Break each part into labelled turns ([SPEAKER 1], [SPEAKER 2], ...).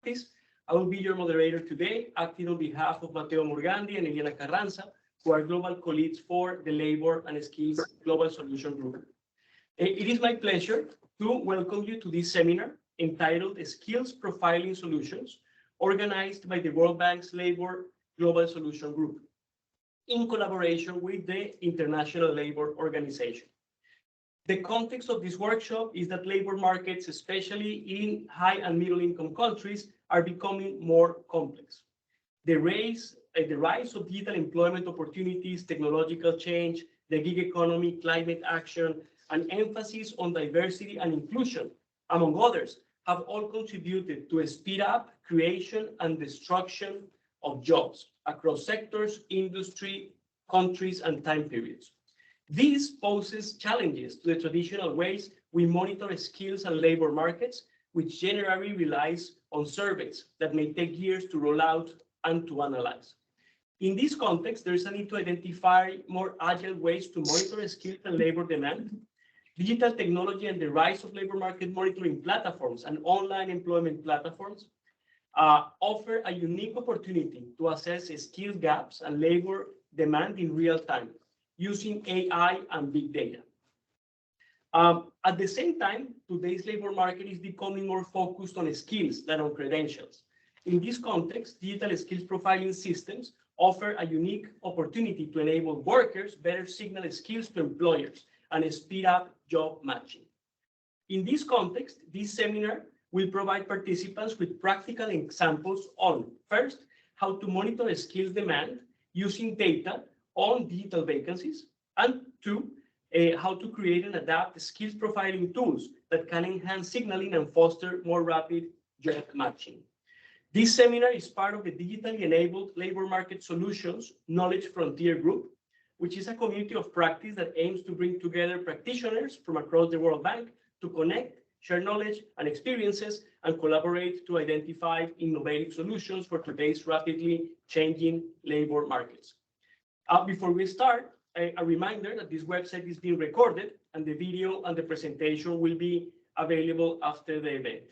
[SPEAKER 1] Practice. I will be your moderator today, acting on behalf of Mateo Morgandi and Eliana Carranza, who are global colleagues for the Labor and Skills Global Solution Group. It is my pleasure to welcome you to this seminar entitled Skills Profiling Solutions, organized by the World Bank's Labor Global Solution Group, in collaboration with the International Labor Organization. The context of this workshop is that labor markets, especially in high and middle income countries, are becoming more complex. The rise of digital employment opportunities, technological change, the gig economy, climate action, and emphasis on diversity and inclusion, among others, have all contributed to a speed up creation and destruction of jobs across sectors, industry, countries, and time periods. This poses challenges to the traditional ways we monitor skills and labor markets, which generally relies on surveys that may take years to roll out and to analyze. In this context, there is a need to identify more agile ways to monitor skills and labor demand. Digital technology and the rise of labor market monitoring platforms and online employment platforms offer a unique opportunity to assess skill gaps and labor demand in real time, using AI and big data. At the same time, today's labor market is becoming more focused on skills than on credentials. In this context, digital skills profiling systems offer a unique opportunity to enable workers better signal skills to employers and speed up job matching. In this context, this seminar will provide participants with practical examples on, first, how to monitor skills demand using data on digital vacancies, and two, how to create and adapt skills profiling tools that can enhance signaling and foster more rapid job matching. This seminar is part of the digitally enabled Labor Market Solutions Knowledge Frontier Group, which is a community of practice that aims to bring together practitioners from across the World Bank to connect, share knowledge and experiences, and collaborate to identify innovative solutions for today's rapidly changing labor markets. Before we start, a reminder that this website is being recorded and the video and the presentation will be available after the event.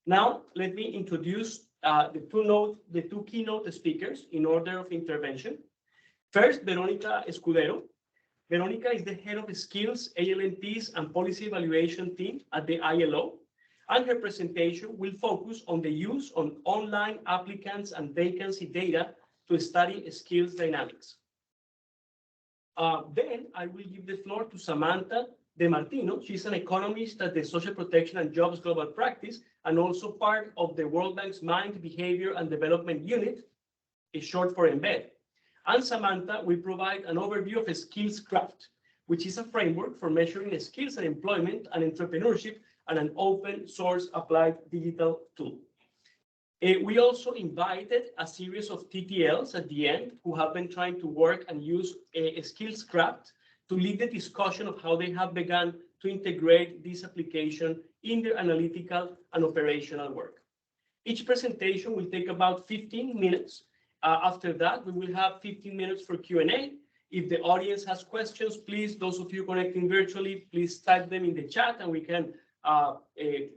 [SPEAKER 1] Now, let me introduce the two keynote speakers in order of intervention. First, Verónica Escudero. Verónica is the head of skills, ALNPs, and policy evaluation team at the ILO, and her presentation will focus on the use of online applicants and vacancy data to study skills dynamics. Then I will give the floor to Samantha De Martino. She's an economist at the Social Protection and Jobs Global Practice and also part of the World Bank's Mind, Behavior, and Development Unit, is short for EMBED. And Samantha will provide an overview of SkillCraft, which is a framework for measuring skills and employment and entrepreneurship and an open source applied digital tool. We also invited a series of TTLs at the end who have been trying to work and use SkillCraft to lead the discussion of how they have begun to integrate this application in their analytical and operational work. Each presentation will take about 15 minutes. After that, we will have 15 minutes for Q&A. If the audience has questions, please, those of you connecting virtually, please type them in the chat and we can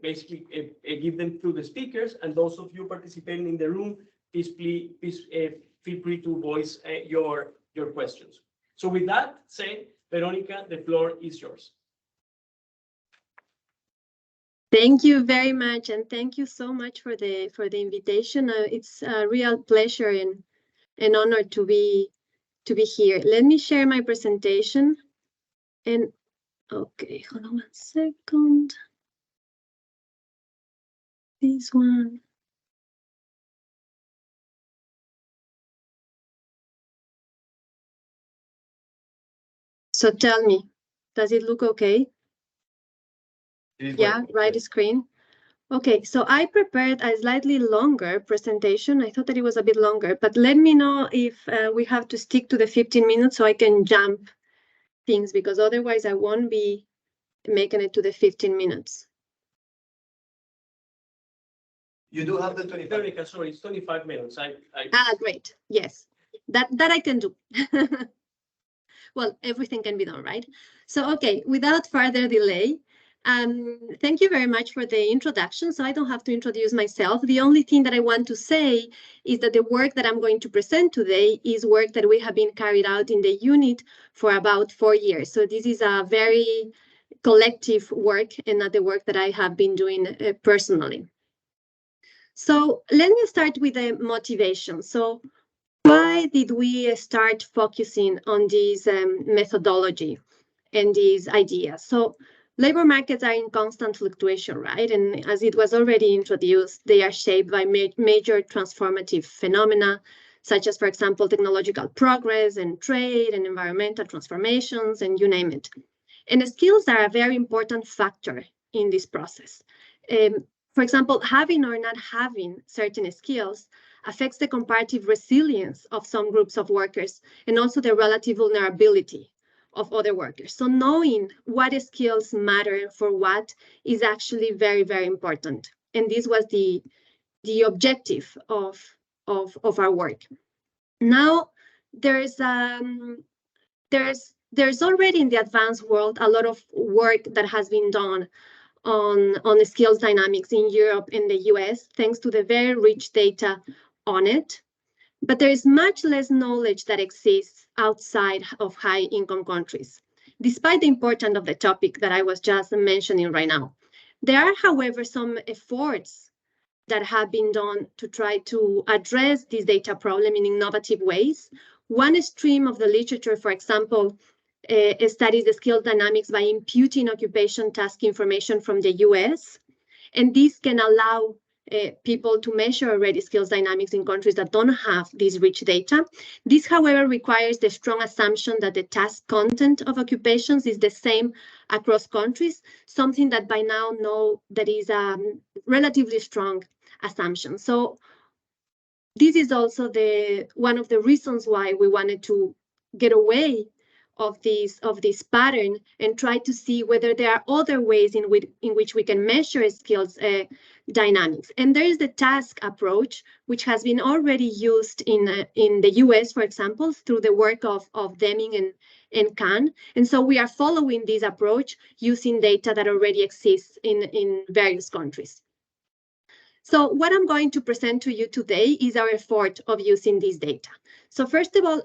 [SPEAKER 1] basically give them to the speakers. And those of you participating in the room, please feel free to voice your questions. So with that said, Verónica, the floor is yours.
[SPEAKER 2] Thank you very much, and thank you so much for the invitation. It's a real pleasure and an honor to be here. Let me share my presentation. And okay, hold on 1 second. This one. So tell me, does it look okay? Yeah, right screen. Okay, so I prepared a slightly longer presentation. I thought that it was a bit longer, but let me know if we have to stick to the 15 minutes so I can jump things, because otherwise I won't be making it to the 15 minutes.
[SPEAKER 1] You do have the 25, sorry, it's 25 minutes.
[SPEAKER 2] Great, yes, that I can do. Well, everything can be done, right? So, okay, without further delay, Thank you very much for the introduction. So I don't have to introduce myself. The only thing that I want to say is that the work that I'm going to present today is work that we have been carried out in the unit for about 4 years. So this is a very collective work and not the work that I have been doing personally. So let me start with the motivation. So why did we start focusing on this methodology and these ideas? So labor markets are in constant fluctuation, right? And as it was already introduced, they are shaped by major transformative phenomena, such as, for example, technological progress and trade and environmental transformations, and you name it. And skills are a very important factor in this process. For example, having or not having certain skills affects the comparative resilience of some groups of workers and also the relative vulnerability of other workers. So knowing what skills matter for what is actually very, very important. And this was the objective of our work. Now, there's already in the advanced world a lot of work that has been done on the skills dynamics in Europe and the US, thanks to the very rich data on it. But there is much less knowledge that exists outside of high-income countries, despite the importance of the topic that I was just mentioning right now. There are, however, some efforts that have been done to try to address this data problem in innovative ways. One stream of the literature, for example, studies the skill dynamics by imputing occupation task information from the US. And this can allow people to measure already skills dynamics in countries that don't have this rich data. This, however, requires the strong assumption that the task content of occupations is the same across countries, something that by now know that is a relatively strong assumption. So this is also one of the reasons why we wanted to get away of this pattern and try to see whether there are other ways in which we can measure skills dynamics. And there is the task approach, which has been already used in the US, for example, through the work of Deming and Kahn. And so we are following this approach using data that already exists in various countries. So what I'm going to present to you today is our effort of using this data. So first of all,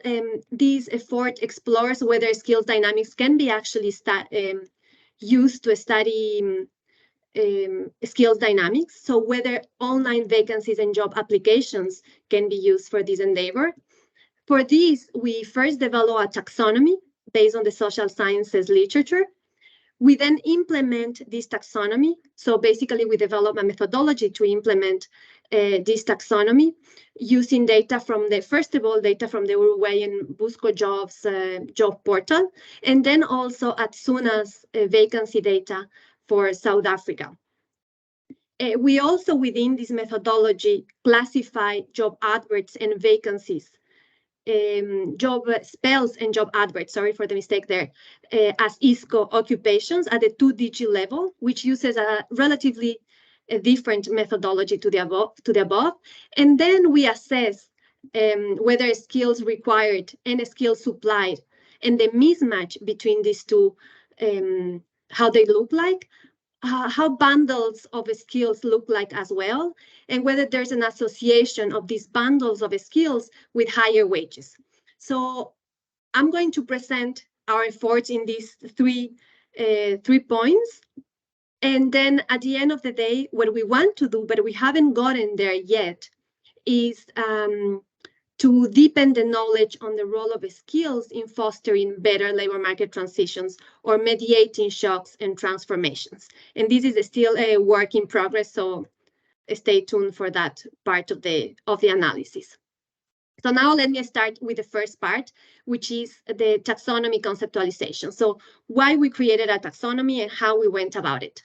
[SPEAKER 2] this effort explores whether skills dynamics can be actually used to study skills dynamics. So whether online vacancies and job applications can be used for this endeavor. For this, we first develop a taxonomy based on the social sciences literature. We then implement this taxonomy. So basically, we develop a methodology to implement this taxonomy using data from first of all, data from the Uruguayan Busco Jobs job portal, and then also Atsuna's vacancy data for South Africa. We also, within this methodology, classify job adverts and vacancies, job spells and job adverts, sorry for the mistake there, as ISCO occupations at the 2-digit level, which uses a relatively different methodology to the above. And then we assess whether skills required and skills supplied and the mismatch between these two, how they look like, how bundles of skills look like as well, and whether there's an association of these bundles of skills with higher wages. So I'm going to present our efforts in these three points. And then at the end of the day, what we want to do, but we haven't gotten there yet, is to deepen the knowledge on the role of skills in fostering better labor market transitions or mediating shocks and transformations. And this is still a work in progress, so stay tuned for that part of the analysis. So now let me start with the first part, which is the taxonomy conceptualization. So why we created a taxonomy and how we went about it.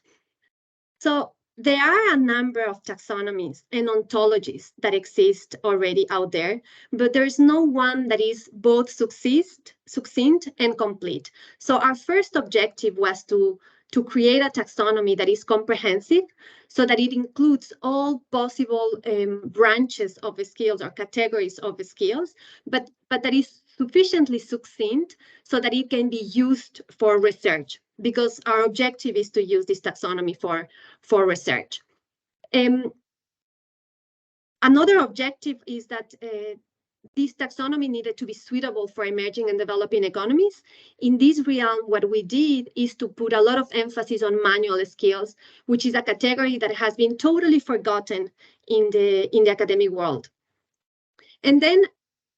[SPEAKER 2] So there are a number of taxonomies and ontologies that exist already out there, but there's no one that is both succinct and complete. So our first objective was to create a taxonomy that is comprehensive so that it includes all possible branches of skills or categories of skills, but that is sufficiently succinct so that it can be used for research, because our objective is to use this taxonomy for research. Another objective is that this taxonomy needed to be suitable for emerging and developing economies. In this realm, what we did is to put a lot of emphasis on manual skills, which is a category that has been totally forgotten in the academic world. And then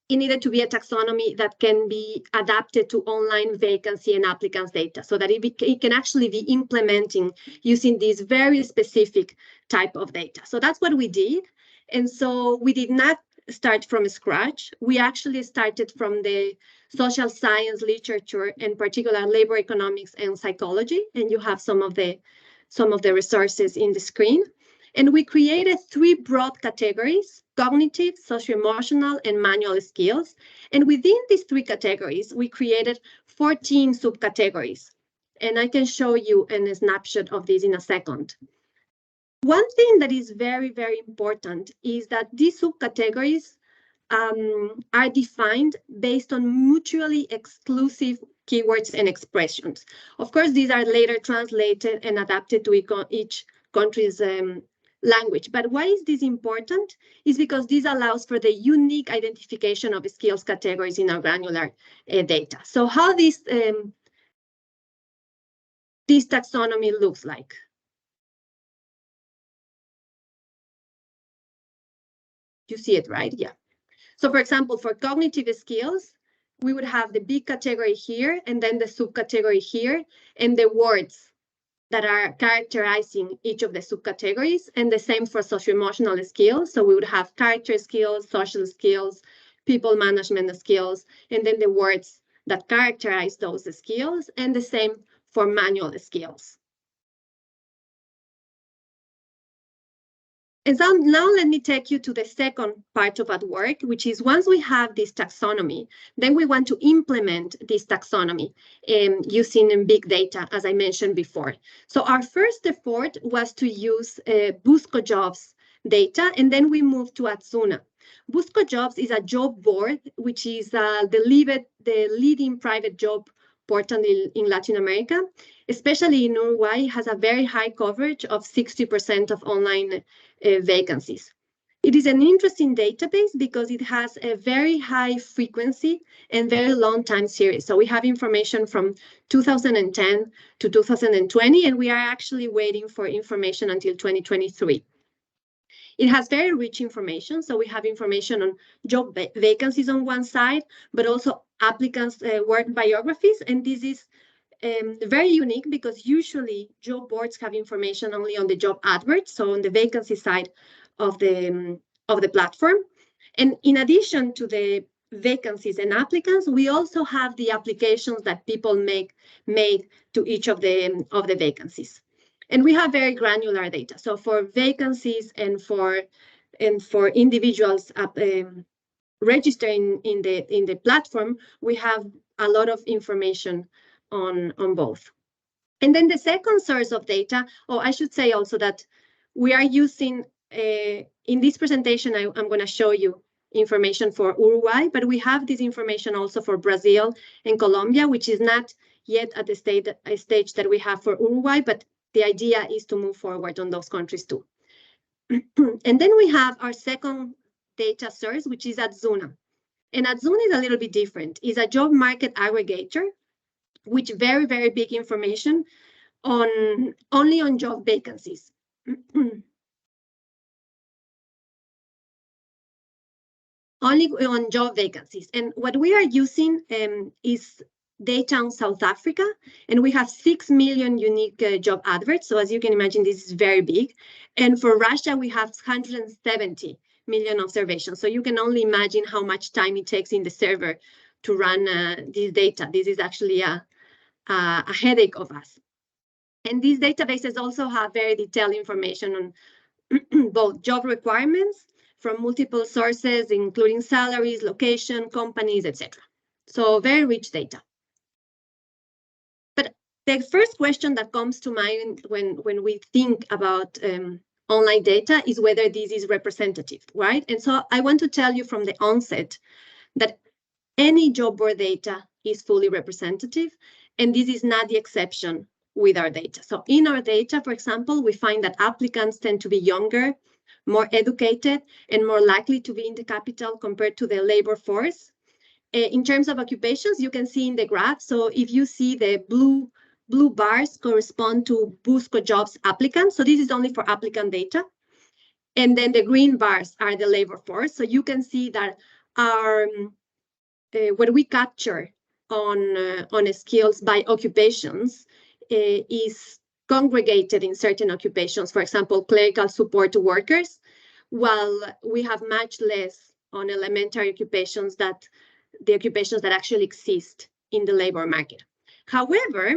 [SPEAKER 2] it needed to be a taxonomy that can be adapted to online vacancy and applicants data, so that it can actually be implementing using this very specific type of data. So that's what we did. And so we did not start from scratch. We actually started from the social science literature, in particular labor economics and psychology. And you have some of the resources in the screen. And we created 3 broad categories: cognitive, socio-emotional, and manual skills. And within these 3 categories, we created 14 subcategories. And I can show you a snapshot of this in a second. One thing that is very, very important is that these subcategories are defined based on mutually exclusive keywords and expressions. Of course, these are later translated and adapted to each country's language. But why is this important? Is because this allows for the unique identification of skills categories in our granular data. So how this taxonomy looks like. You see it, right? Yeah. So for example, for cognitive skills, we would have the big category here, and then the subcategory here, and the words that are characterizing each of the subcategories, and the same for socio-emotional skills. So we would have character skills, social skills, people management skills, and then the words that characterize those skills, and the same for manual skills. And so now let me take you to the second part of our work, which is once we have this taxonomy, then we want to implement this taxonomy using big data, as I mentioned before. So our first effort was to use Busco Jobs data, and then we moved to Atzuna. Busco Jobs is a job board, which is the leading private job portal in Latin America, especially in Uruguay. Has a very high coverage of 60% of online vacancies. It is an interesting database because it has a very high frequency and very long time series. So we have information from 2010 to 2020, and we are actually waiting for information until 2023. It has very rich information. So we have information on job vacancies on one side, but also applicants' work biographies. And this is very unique because usually job boards have information only on the job adverts, so on the vacancy side of the platform. And in addition to the vacancies and applicants, we also have the applications that people made to each of the vacancies. And we have very granular data. So for vacancies and for individuals registering in the platform, we have a lot of information on both. And then the second source of data, I should say also that we are using, in this presentation, I'm going to show you information for Uruguay, but we have this information also for Brazil and Colombia, which is not yet at the stage that we have for Uruguay, but the idea is to move forward on those countries too. And then we have our second data source, which is Atzuna. And Atzuna is a little bit different. It's a job market aggregator, which very, very big information only on job vacancies. Only on job vacancies. And what we are using is data on South Africa, and we have 6 million unique job adverts. So as you can imagine, this is very big. And for Russia, we have 170 million observations. So you can only imagine how much time it takes in the server to run this data. This is actually a headache of us. And these databases also have very detailed information on both job requirements from multiple sources, including salaries, location, companies, etc. So very rich data. But the first question that comes to mind when we think about online data is whether this is representative, right? And so I want to tell you from the onset that any job board data is fully representative, and this is not the exception with our data. So in our data, for example, we find that applicants tend to be younger, more educated, and more likely to be in the capital compared to the labor force. In terms of occupations, you can see in the graph. So if you see the blue bars correspond to Busco jobs applicants. So this is only for applicant data. And then the green bars are the labor force. So you can see that our what we capture on skills by occupations is congregated in certain occupations, for example, clerical support workers, while we have much less on elementary occupations that the occupations that actually exist in the labor market. However,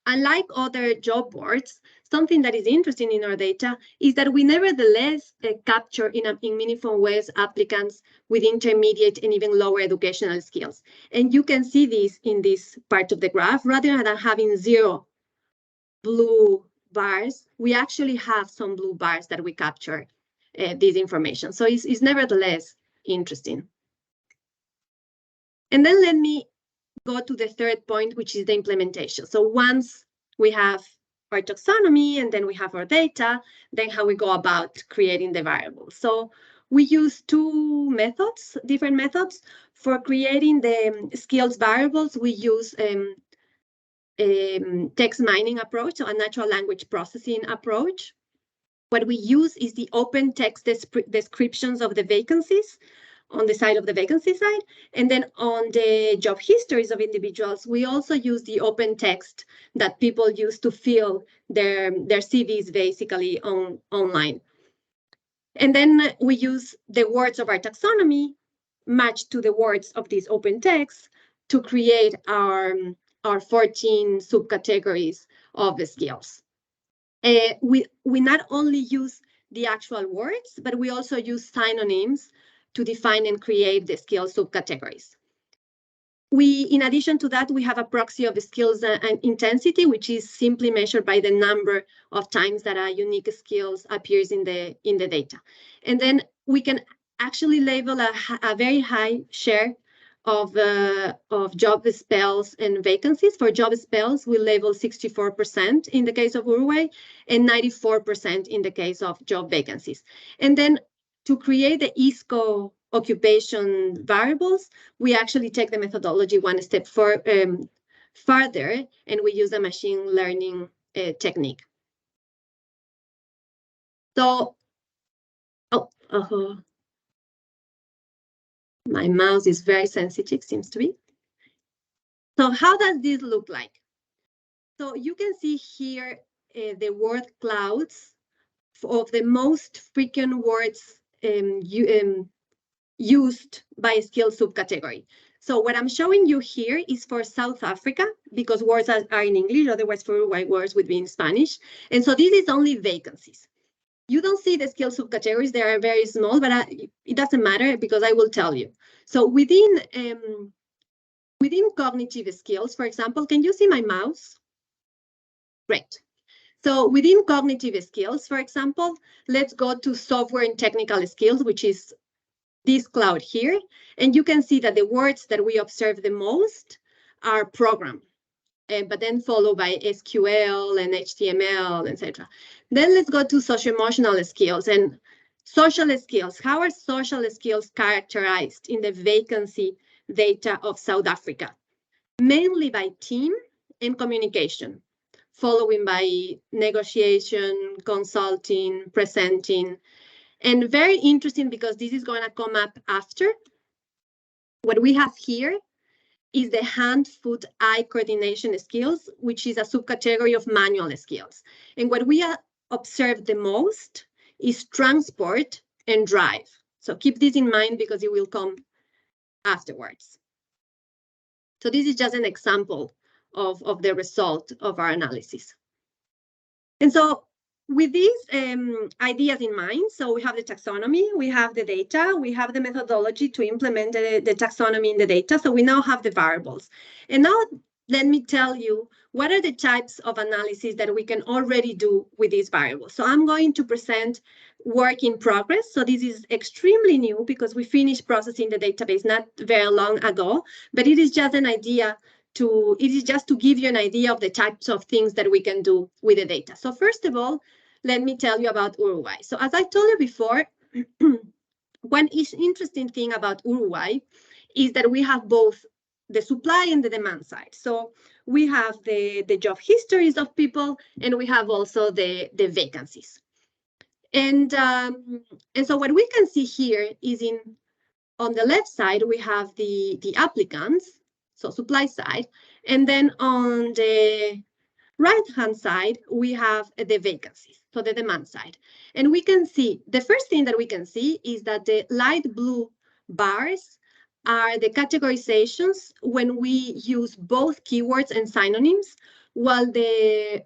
[SPEAKER 2] unlike other job boards, something that is interesting in our data is that we nevertheless capture in meaningful ways applicants with intermediate and even lower educational skills. And you can see this in this part of the graph. Rather than having 0 blue bars, we actually have some blue bars that we capture this information. So it's nevertheless interesting. And then let me go to the third point, which is the implementation. So once we have our taxonomy and then we have our data, then how we go about creating the variables. So we use 2 methods, different methods. For creating the skills variables, we use text mining approach, so a natural language processing approach. What we use is the open text descriptions of the vacancies on the side of the vacancy side. And then on the job histories of individuals, we also use the open text that people use to fill their CVs basically online. And then we use the words of our taxonomy matched to the words of these open texts to create our 14 subcategories of the skills. We not only use the actual words, but we also use synonyms to define and create the skill subcategories. In addition to that, we have a proxy of the skills and intensity, which is simply measured by the number of times that a unique skills appears in the data. And then we can actually label a very high share of job spells and vacancies. For job spells, we label 64% in the case of Uruguay and 94% in the case of job vacancies. And then to create the ISCO occupation variables, we actually take the methodology one step further, and we use a machine learning technique. So, my mouse is very sensitive, seems to be. So how does this look like? So you can see here the word clouds of the most frequent words used by skill subcategory. So what I'm showing you here is for South Africa, because words are in English, otherwise for Uruguay words would be in Spanish. And so this is only vacancies. You don't see the skill subcategories, they are very small, but it doesn't matter because I will tell you. So within cognitive skills, for example, can you see my mouse? Great. So within cognitive skills, for example, let's go to software and technical skills, which is this cloud here. And you can see that the words that we observe the most are program, but then followed by SQL and HTML, etc. Then let's go to social-emotional skills and social skills. How are social skills characterized in the vacancy data of South Africa? Mainly by team and communication, following by negotiation, consulting, presenting. And very interesting because this is going to come up after. What we have here is the hand-foot-eye coordination skills, which is a subcategory of manual skills. And what we observe the most is transport and drive. So keep this in mind because it will come afterwards. So this is just an example of the result of our analysis. And so with these ideas in mind, so we have the taxonomy, we have the data, we have the methodology to implement the taxonomy in the data. So we now have the variables. And now let me tell you what are the types of analysis that we can already do with these variables? So I'm going to present work in progress. So this is extremely new because we finished processing the database not very long ago, but it is just an idea it is just to give you an idea of the types of things that we can do with the data. So first of all, let me tell you about Uruguay. So as I told you before, one interesting thing about Uruguay is that we have both the supply and the demand side. So we have the job histories of people, and we have also the vacancies. And so what we can see here is on the left side, we have the applicants, so supply side, and then on the right-hand side, we have the vacancies, so the demand side. And we can see, the first thing that we can see is that the light blue bars are the categorizations when we use both keywords and synonyms, while the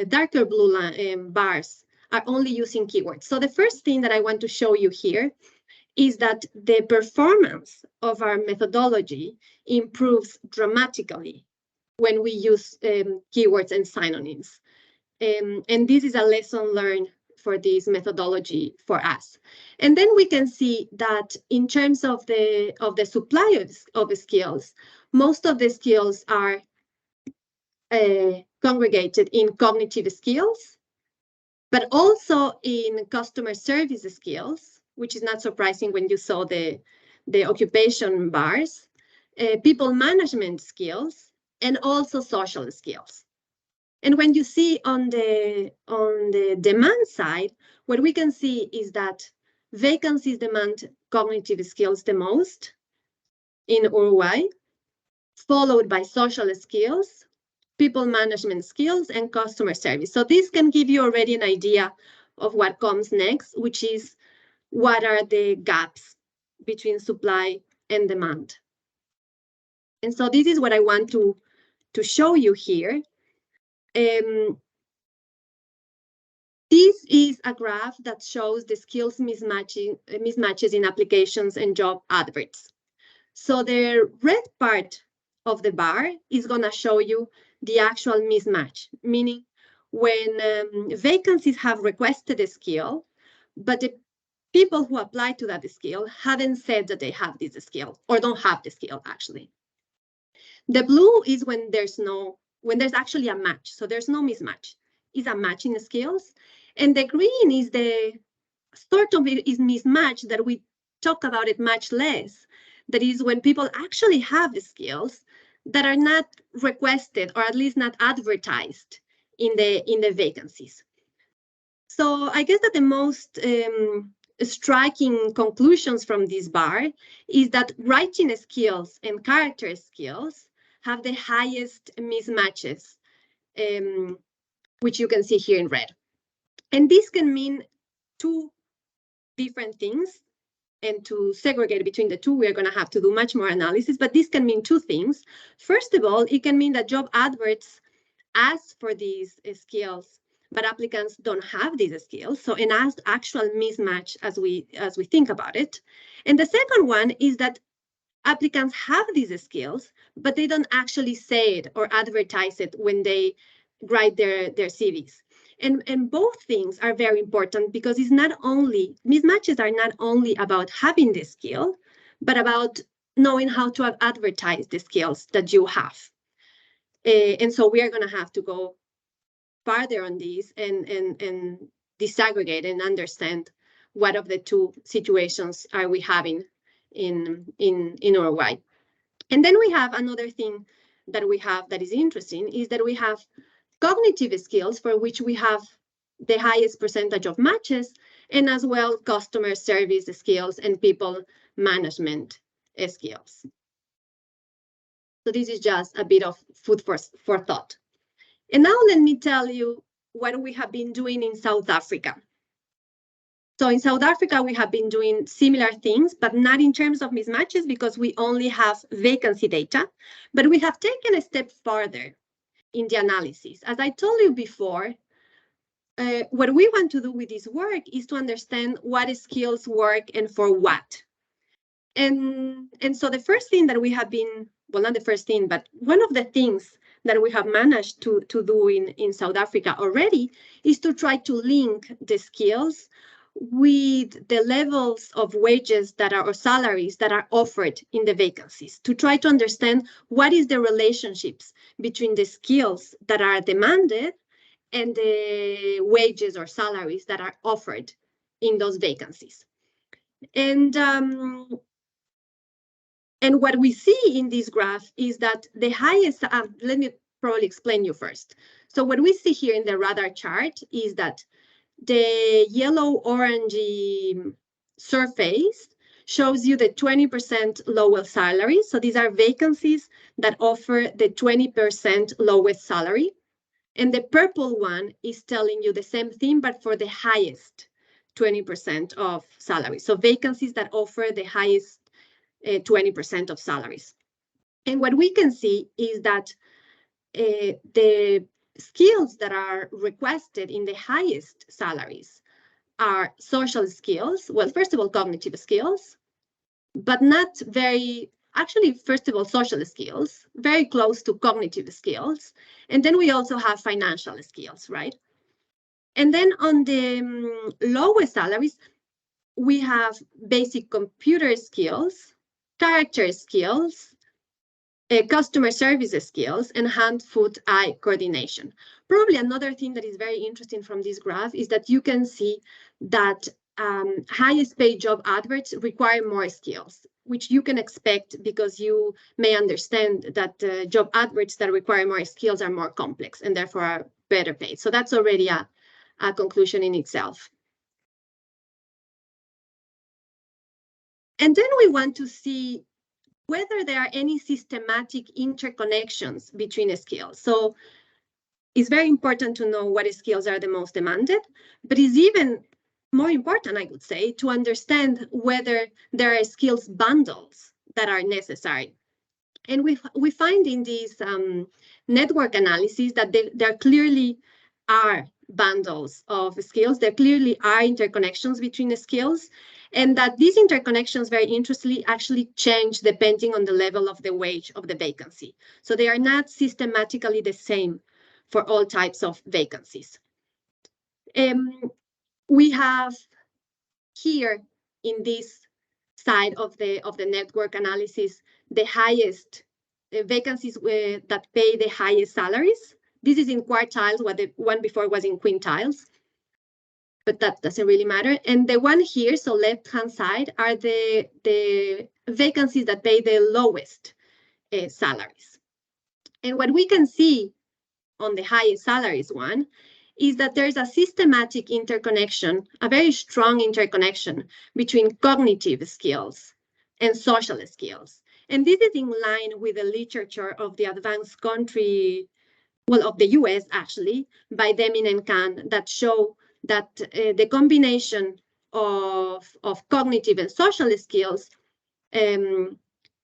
[SPEAKER 2] darker blue bars are only using keywords. So the first thing that I want to show you here is that the performance of our methodology improves dramatically when we use keywords and synonyms. And this is a lesson learned for this methodology for us. And then we can see that in terms of the supply of skills, most of the skills are congregated in cognitive skills, but also in customer service skills, which is not surprising when you saw the occupation bars, people management skills, and also social skills. And when you see on the demand side, what we can see is that vacancies demand cognitive skills the most in Uruguay, followed by social skills, people management skills, and customer service. So this can give you already an idea of what comes next, which is what are the gaps between supply and demand. And so this is what I want to show you here. This is a graph that shows the skills mismatches in applications and job adverts. So the red part of the bar is going to show you the actual mismatch, meaning when vacancies have requested a skill, but the people who apply to that skill haven't said that they have this skill or don't have the skill actually. The blue is when there's actually a match. So there's no mismatch. It's a match in the skills. And the green is the sort of is mismatch that we talk about it much less. That is when people actually have the skills that are not requested or at least not advertised in the vacancies. So I guess that the most striking conclusions from this bar is that writing skills and character skills have the highest mismatches, which you can see here in red. And this can mean two different things. And to segregate between the two, we are going to have to do much more analysis, but this can mean two things. First of all, it can mean that job adverts ask for these skills, but applicants don't have these skills. So an actual mismatch as we think about it. And the second one is that applicants have these skills, but they don't actually say it or advertise it when they write their CVs. And both things are very important because mismatches are not only about having the skill, but about knowing how to advertise the skills that you have. And so we are going to have to go farther on these and disaggregate and understand what of the two situations are we having in Uruguay. And then we have another thing that we have that is interesting is that we have cognitive skills for which we have the highest percentage of matches, and as well customer service skills and people management skills. So this is just a bit of food for thought. And now let me tell you what we have been doing in South Africa. So in South Africa, we have been doing similar things, but not in terms of mismatches because we only have vacancy data, but we have taken a step further in the analysis. As I told you before, what we want to do with this work is to understand what skills work and for what. And so the first thing that we have been, well, not the first thing, but one of the things that we have managed to do in South Africa already is to try to link the skills with the levels of wages that are, or salaries that are offered in the vacancies, to try to understand what is the relationships between the skills that are demanded and the wages or salaries that are offered in those vacancies. And what we see in this graph is that the highest, let me probably explain you first. So what we see here in the radar chart is that the yellow-orangey surface shows you the 20% lowest salary. So these are vacancies that offer the 20% lowest salary. And the purple one is telling you the same thing, but for the highest 20% of salary. So vacancies that offer the highest 20% of salaries. And what we can see is that the skills that are requested in the highest salaries are social skills. Well, first of all, cognitive skills, but not very, actually, first of all, social skills, very close to cognitive skills. And then we also have financial skills, right? And then on the lowest salaries, we have basic computer skills, character skills, customer service skills, and hand-foot-eye coordination. Probably another thing that is very interesting from this graph is that you can see that highest paid job adverts require more skills, which you can expect because you may understand that job adverts that require more skills are more complex and therefore are better paid. So that's already a conclusion in itself. And then we want to see whether there are any systematic interconnections between skills. So it's very important to know what skills are the most demanded, but it's even more important, I would say, to understand whether there are skills bundles that are necessary. And we find in these network analyses that there clearly are bundles of skills. There clearly are interconnections between the skills, and that these interconnections, very interestingly, actually change depending on the level of the wage of the vacancy. So they are not systematically the same for all types of vacancies. We have here in this side of the network analysis, the highest vacancies that pay the highest salaries. This is in quartiles, what the one before was in quintiles, but that doesn't really matter. And the one here, so left-hand side, are the vacancies that pay the lowest salaries. And what we can see on the highest salaries one is that there's a systematic interconnection, a very strong interconnection between cognitive skills and social skills. And this is in line with the literature of the advanced country, well, of the US actually, by Deming and Kahn, that show that the combination of cognitive and social skills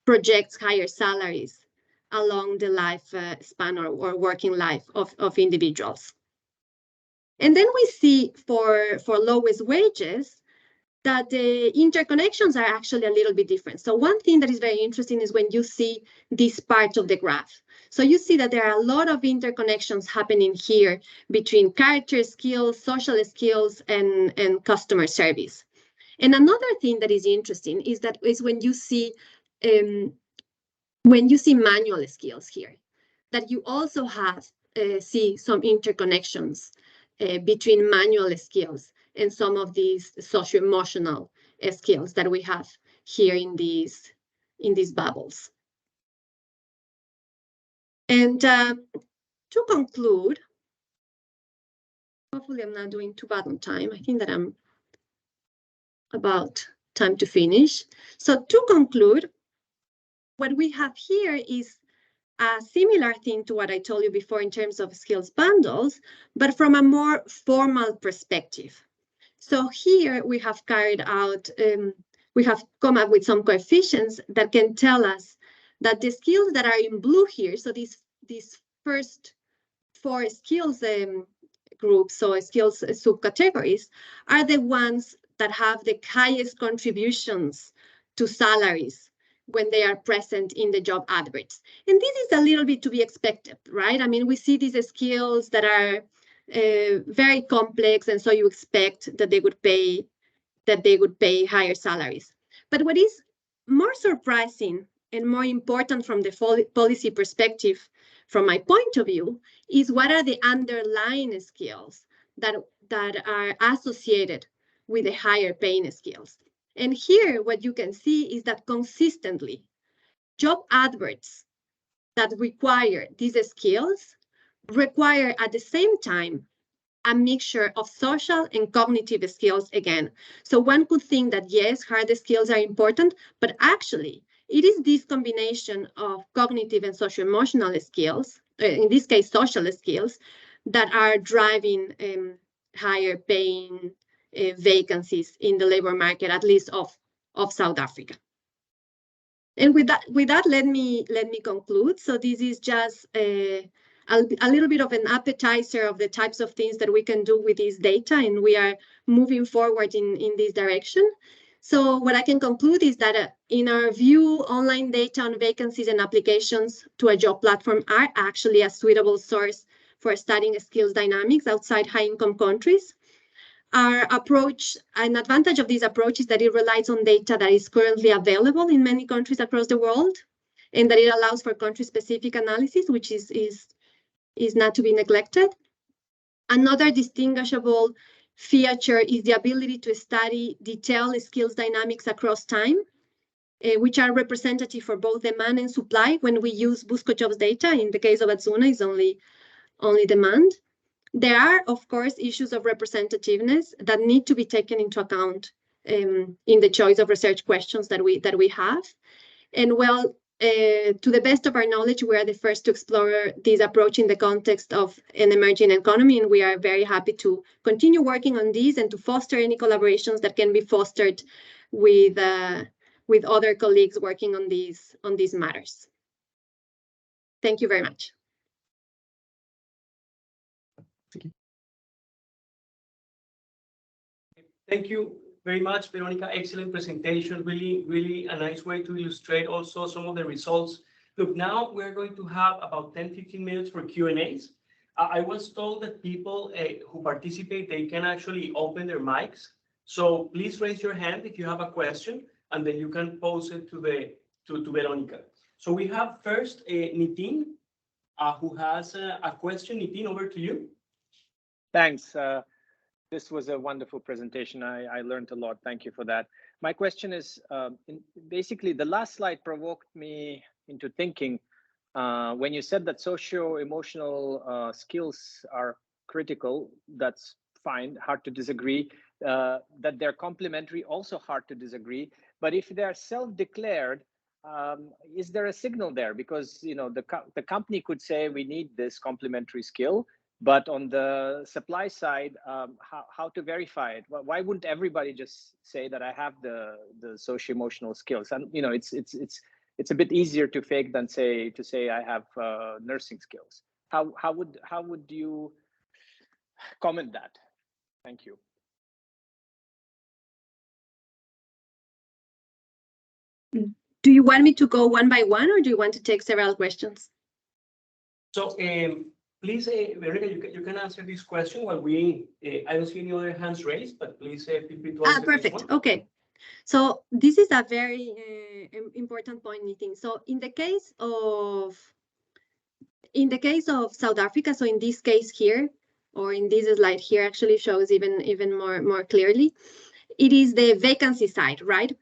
[SPEAKER 2] projects higher salaries along the life span or working life of individuals. And then we see for lowest wages that the interconnections are actually a little bit different. So one thing that is very interesting is when you see this part of the graph. So you see that there are a lot of interconnections happening here between character skills, social skills, and customer service. And another thing that is interesting is when you see manual skills here, that you also see some interconnections between manual skills and some of these socio-emotional skills that we have here in these bubbles. And to conclude, hopefully I'm not doing too bad on time. I think that I'm about time to finish. So to conclude, what we have here is a similar thing to what I told you before in terms of skills bundles, but from a more formal perspective. So here we have carried out, we have come up with some coefficients that can tell us that the skills that are in blue here, so these first 4 skills groups, so skills subcategories, are the ones that have the highest contributions to salaries when they are present in the job adverts. And this is a little bit to be expected, right? I mean, we see these skills that are very complex, and so you expect that they would pay higher salaries. But what is more surprising and more important from the policy perspective, from my point of view, is what are the underlying skills that are associated with the higher paying skills. And here, what you can see is that consistently, job adverts that require these skills require at the same time a mixture of social and cognitive skills again. So one could think that yes, hard skills are important, but actually it is this combination of cognitive and social-emotional skills, in this case, social skills, that are driving higher paying vacancies in the labor market, at least of South Africa. And with that, let me conclude. So this is just a little bit of an appetizer of the types of things that we can do with this data, and we are moving forward in this direction. So what I can conclude is that in our view, online data on vacancies and applications to a job platform are actually a suitable source for studying skills dynamics outside high-income countries. Our approach, an advantage of this approach is that it relies on data that is currently available in many countries across the world, and that it allows for country-specific analysis, which is not to be neglected. Another distinguishable feature is the ability to study detailed skills dynamics across time, which are representative for both demand and supply when we use Buscojobs data. In the case of Atsuna, it's only demand. There are, of course, issues of representativeness that need to be taken into account in the choice of research questions that we have. And well, to the best of our knowledge, we are the first to explore this approach in the context of an emerging economy, and we are very happy to continue working on this and to foster any collaborations that can be fostered with other colleagues working on these matters. Thank you very much.
[SPEAKER 1] Thank you very much, Veronica. Excellent presentation. Really, really a nice way to illustrate also some of the results. Look, now we're going to have about 10-15 minutes for Q&As. I was told that people who participate, they can actually open their mics. So please raise your hand if you have a question, and then you can pose it to Veronica. So we have first Nitin, who has a question. Nitin, over to you.
[SPEAKER 3] Thanks. This was a wonderful presentation. I learned a lot. Thank you for that. My question is, basically, the last slide provoked me into thinking when you said that socio-emotional skills are critical. That's fine, hard to disagree. That they're complementary, also hard to disagree. But if they're self-declared, is there a signal there? Because the company could say we need this complementary skill, but on the supply side, how to verify it? Why wouldn't everybody just say that I have the socio-emotional skills? And it's a bit easier to fake than to say I have nursing skills. How would you comment that? Thank you.
[SPEAKER 2] Do you want me to go one by one, or do you want to take several questions?
[SPEAKER 1] So please, Veronica, you can answer this question while I don't see any other hands raised, but please feel free to answer.
[SPEAKER 2] Perfect.
[SPEAKER 1] This one.
[SPEAKER 2] Okay. So this is a very important point, Nitin. So in the case of South Africa, so in this case here, or in this slide here, actually shows even more clearly, it is the vacancy side, right?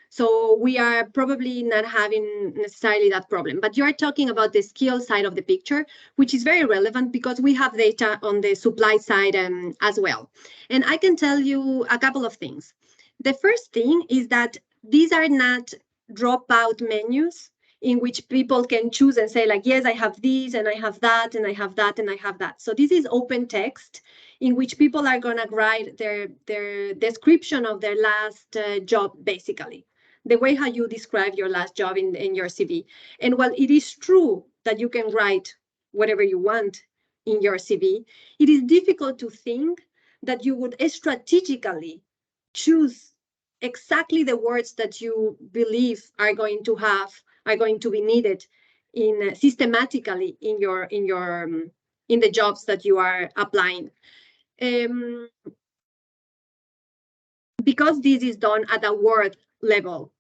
[SPEAKER 2] So we are probably not having necessarily that problem, but you are talking about the skill side of the picture, which is very relevant because we have data on the supply side as well. And I can tell you a couple of things. The first thing is that these are not dropout menus in which people can choose and say like, yes, I have these and I have that and I have that and I have that. So this is open text in which people are going to write their description of their last job, basically. The way how you describe your last job in your CV. And while it is true that you can write whatever you want in your CV, it is difficult to think that you would strategically choose exactly the words that you believe are going to be needed in systematically in the jobs that you are applying. Because this is done at a word level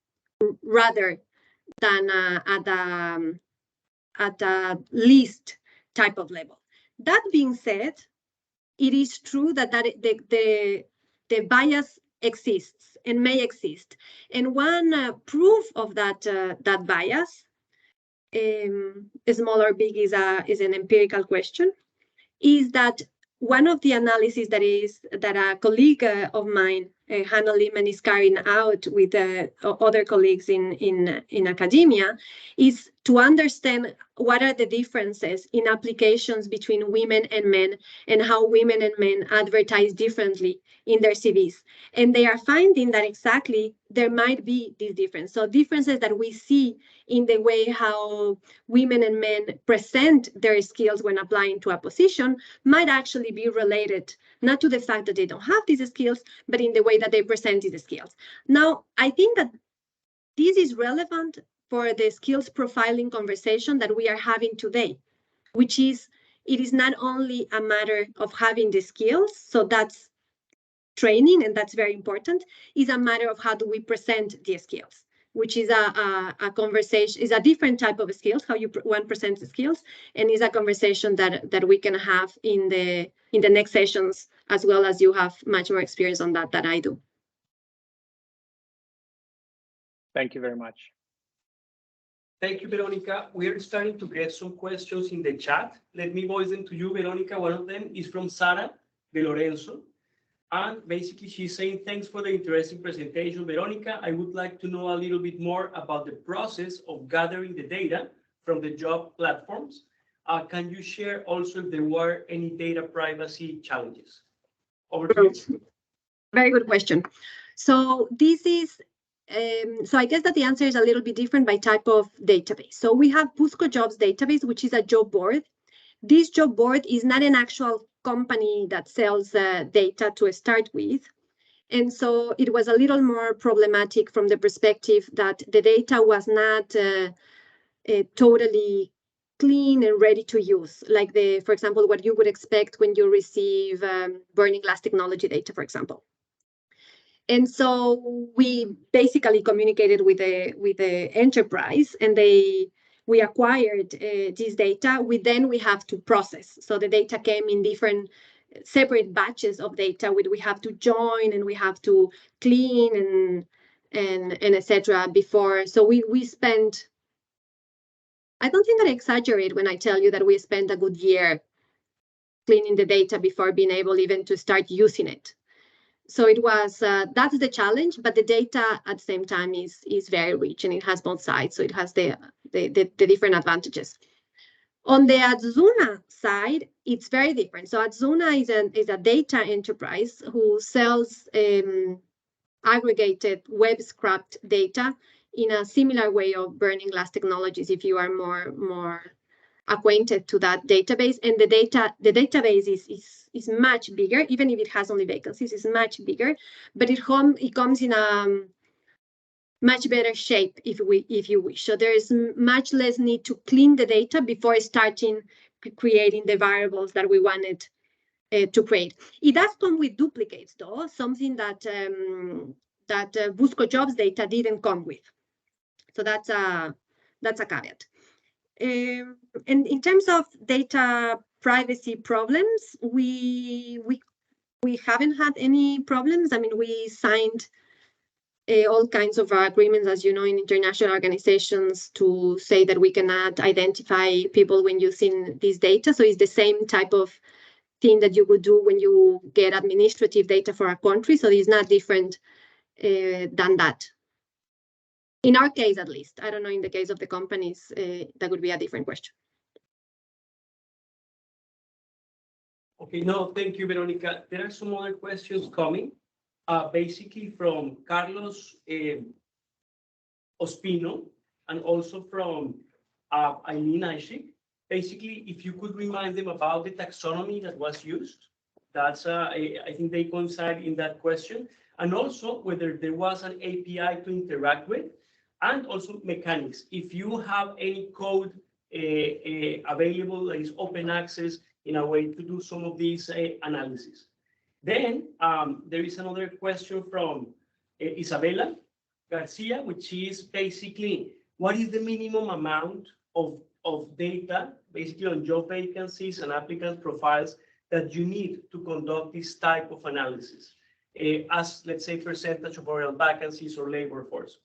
[SPEAKER 2] rather than at a list type of level. That being said, it is true that the bias exists and may exist. And one proof of that bias, small or big, is an empirical question, is that one of the analyses that a colleague of mine, Hannah Lehman, is carrying out with other colleagues in academia is to understand what are the differences in applications between women and men and how women and men advertise differently in their CVs. And they are finding that exactly there might be this difference. So differences that we see in the way how women and men present their skills when applying to a position might actually be related not to the fact that they don't have these skills, but in the way that they present these skills. Now, I think that this is relevant for the skills profiling conversation that we are having today, which is, it is not only a matter of having the skills, so that's training, and that's very important, is a matter of how do we present the skills, which is a conversation, is a different type of skills, how one presents the skills, and is a conversation that we can have in the next sessions, as well as you have much more experience on that than I do.
[SPEAKER 3] Thank you very much.
[SPEAKER 1] Thank you, Veronica. We are starting to get some questions in the chat. Let me voice them to you, Veronica. One of them is from Sara De Lorenzo. And basically, she's saying, thanks for the interesting presentation, Veronica. I would like to know a little bit more about the process of gathering the data from the job platforms. Can you share also if there were any data privacy challenges? Over to you.
[SPEAKER 2] Very good question. So this is, so I guess that the answer is a little bit different by type of database. So we have Busco Jobs database, which is a job board. This job board is not an actual company that sells data to start with. And so it was a little more problematic from the perspective that the data was not totally clean and ready to use, like for example, what you would expect when you receive burning glass technology data, for example. And so we basically communicated with the enterprise, and we acquired this data. We have to process. So the data came in different separate batches of data, which we have to join and we have to clean and etc. before. So we spent, I don't think that I exaggerate when I tell you that we spent a good year cleaning the data before being able even to start using it. So it was, that's the challenge, but the data at the same time is very rich and it has both sides. So it has the different advantages. On the Adzuna side, it's very different. So Adzuna is a data enterprise who sells aggregated web scrapped data in a similar way of burning glass technologies, if you are more acquainted to that database. And the database is much bigger, even if it has only vacancies, it's much bigger, but it comes in a much better shape if you wish. So there is much less need to clean the data before starting creating the variables that we wanted to create. It does come with duplicates, though, something that Busco Jobs data didn't come with. So that's a caveat. And in terms of data privacy problems, we haven't had any problems. I mean, we signed all kinds of agreements, as you know, in international organizations to say that we cannot identify people when using this data. So it's the same type of thing that you would do when you get administrative data for a country. So it's not different than that. In our case, at least. I don't know, in the case of the companies, that would be a different question.
[SPEAKER 1] Okay, no, thank you, Veronica. There are some other questions coming, basically from Carlos Ospino and also from Eileen Ishik. Basically, if you could remind them about the taxonomy that was used, that's I think they coincide in that question. and also whether there was an API to interact with, and also mechanics. If you have any code available that is open access in a way to do some of these analysis. Then there is another question from Isabella Garcia, which is basically, what is the minimum amount of data, basically on job vacancies and applicant profiles, that you need to conduct this type of analysis, as, let's say, percentage of overall vacancies or labor force.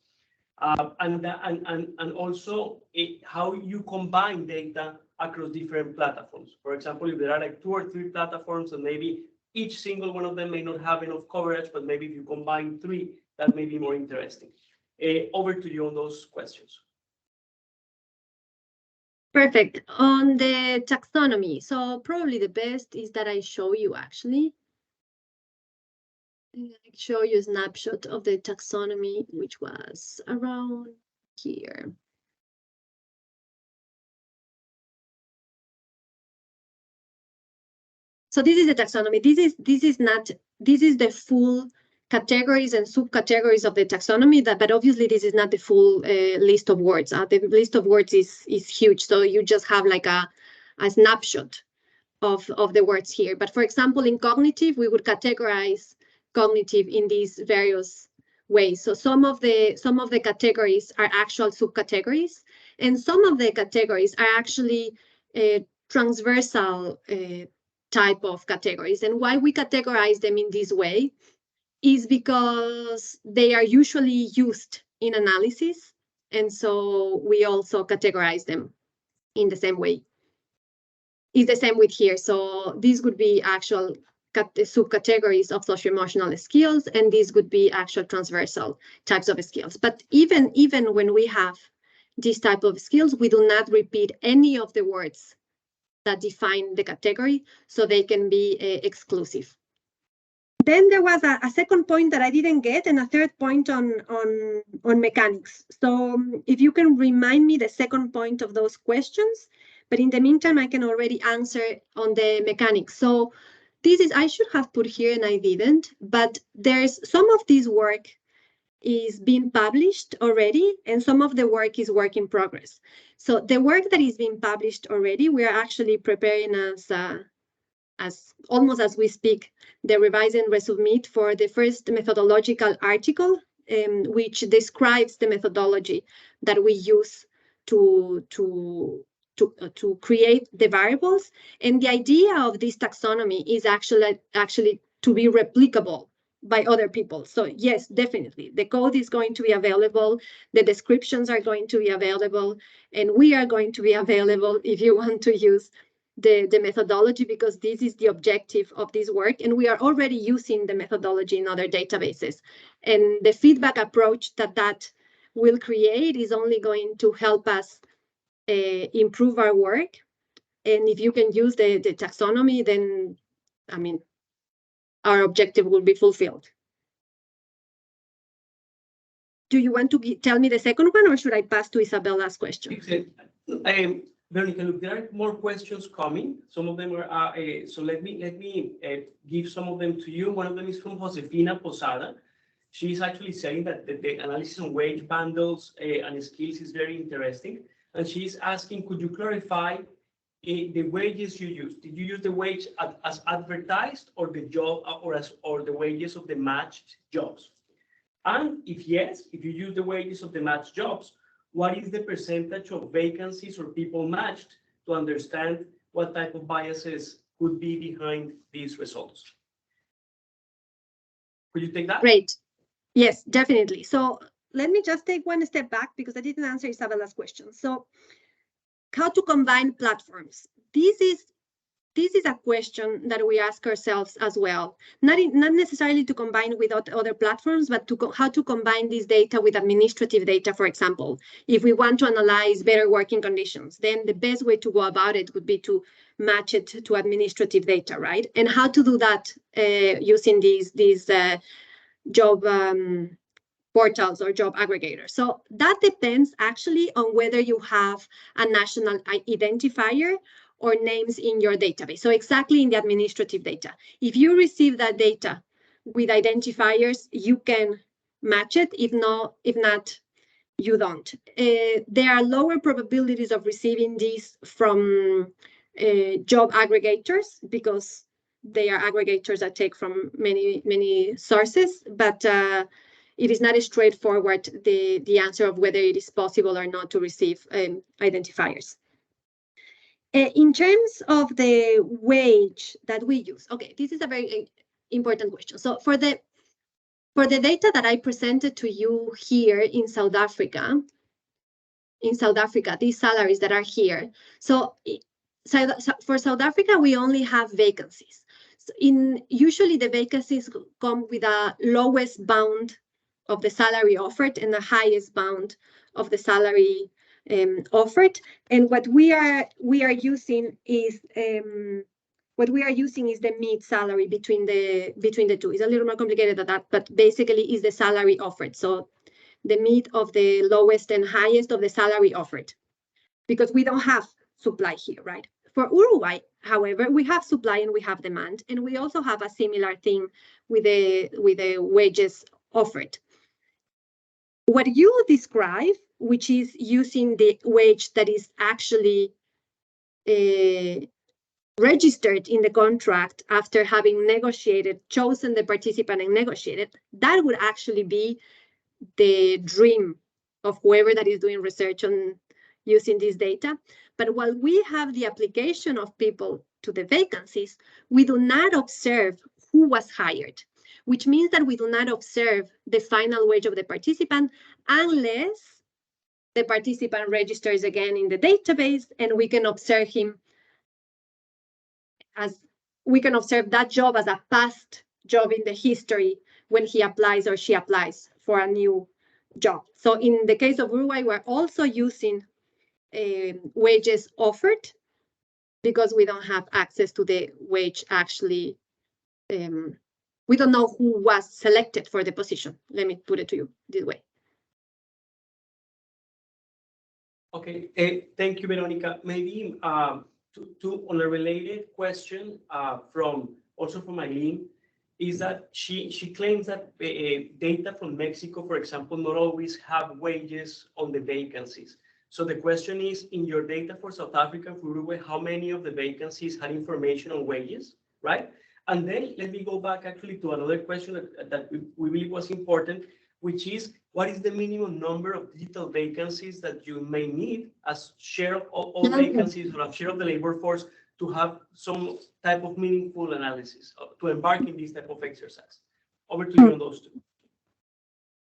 [SPEAKER 1] And also how you combine data across different platforms. For example, if there are like 2 or 3 platforms and maybe each single one of them may not have enough coverage, but maybe if you combine 3, that may be more interesting. Over to you on those questions.
[SPEAKER 2] Perfect. On the taxonomy, so probably the best is that I show you actually. I show you a snapshot of the taxonomy, which was around here. So this is the taxonomy. This is the full categories and subcategories of the taxonomy, but obviously this is not the full list of words. The list of words is huge, so you just have like a snapshot of the words here. But for example, in cognitive, we would categorize cognitive in these various ways. So some of the categories are actual subcategories, and some of the categories are actually transversal type of categories. And why we categorize them in this way is because they are usually used in analysis, and so we also categorize them in the same way. It's the same with here. So these would be actual subcategories of socio-emotional skills, and these would be actual transversal types of skills. But even when we have this type of skills, we do not repeat any of the words that define the category, so they can be exclusive. Then there was a second point that I didn't get, and a third point on mechanics. So if you can remind me the second point of those questions, but in the meantime, I can already answer on the mechanics. So this is, I should have put here and I didn't, but there's some of this work is being published already, and some of the work is work in progress. So the work that is being published already, we are actually preparing as almost as we speak, the revise and resubmit for the first methodological article, which describes the methodology that we use to create the variables. And the idea of this taxonomy is actually to be replicable by other people. So yes, definitely, the code is going to be available, the descriptions are going to be available, and we are going to be available if you want to use the methodology, because this is the objective of this work, and we are already using the methodology in other databases. And the feedback approach that will create is only going to help us improve our work. And if you can use the taxonomy, then, I mean, our objective will be fulfilled. Do you want to tell me the second one, or should I pass to Isabella's question?
[SPEAKER 1] Veronica, look, there are more questions coming. Some of them are, so let me give some of them to you. One of them is from Josefina Posada. She's actually saying that the analysis on wage bundles and skills is very interesting. And she's asking, could you clarify the wages you used? Did you use the wage as advertised, or the job, or the wages of the matched jobs? And if yes, if you use the wages of the matched jobs, what is the percentage of vacancies or people matched, to understand what type of biases could be behind these results? Could you take that?
[SPEAKER 2] Great. Yes, definitely. So let me just take one step back, because I didn't answer Isabella's question. So how to combine platforms? This is a question that we ask ourselves as well. Not necessarily to combine with other platforms, but how to combine this data with administrative data, for example. If we want to analyze better working conditions, then the best way to go about it would be to match it to administrative data, right? And how to do that using these job portals or job aggregators. So that depends actually on whether you have a national identifier or names in your database. So exactly in the administrative data. If you receive that data with identifiers, you can match it. If not, you don't. There are lower probabilities of receiving these from job aggregators because they are aggregators that take from many sources, but it is not a straightforward the answer of whether it is possible or not to receive identifiers. In terms of the wage that we use, okay, this is a very important question. So for the data that I presented to you here in South Africa, these salaries that are here. So for South Africa, we only have vacancies. So usually the vacancies come with a lowest bound of the salary offered and the highest bound of the salary offered. And what we are using is the mid salary between the two. It's a little more complicated than that, but basically is the salary offered. So the mid of the lowest and highest of the salary offered, because we don't have supply here, right? For Uruguay, however, we have supply and we have demand, and we also have a similar thing with the wages offered. What you describe, which is using the wage that is actually registered in the contract after having chosen the participant and negotiated, that would actually be the dream of whoever that is doing research on using this data. But while we have the application of people to the vacancies, we do not observe who was hired, which means that we do not observe the final wage of the participant unless the participant registers again in the database, and we can observe that job as a past job in the history when he applies or she applies for a new job. So in the case of Uruguay, we're also using wages offered because we don't have access to the wage actually. We don't know who was selected for the position. Let me put it to you this way.
[SPEAKER 1] Okay, thank you, Veronica. Maybe to on a related question from Eileen, is that she claims that data from Mexico, for example, not always have wages on the vacancies. So the question is, in your data for South Africa and for Uruguay, how many of the vacancies had information on wages, right? And then let me go back actually to another question that we believe was important, which is, what is the minimum number of digital vacancies that you may need as share of all vacancies or a share of the labor force to have some type of meaningful analysis, to embark in this type of exercise? Over to you on those two.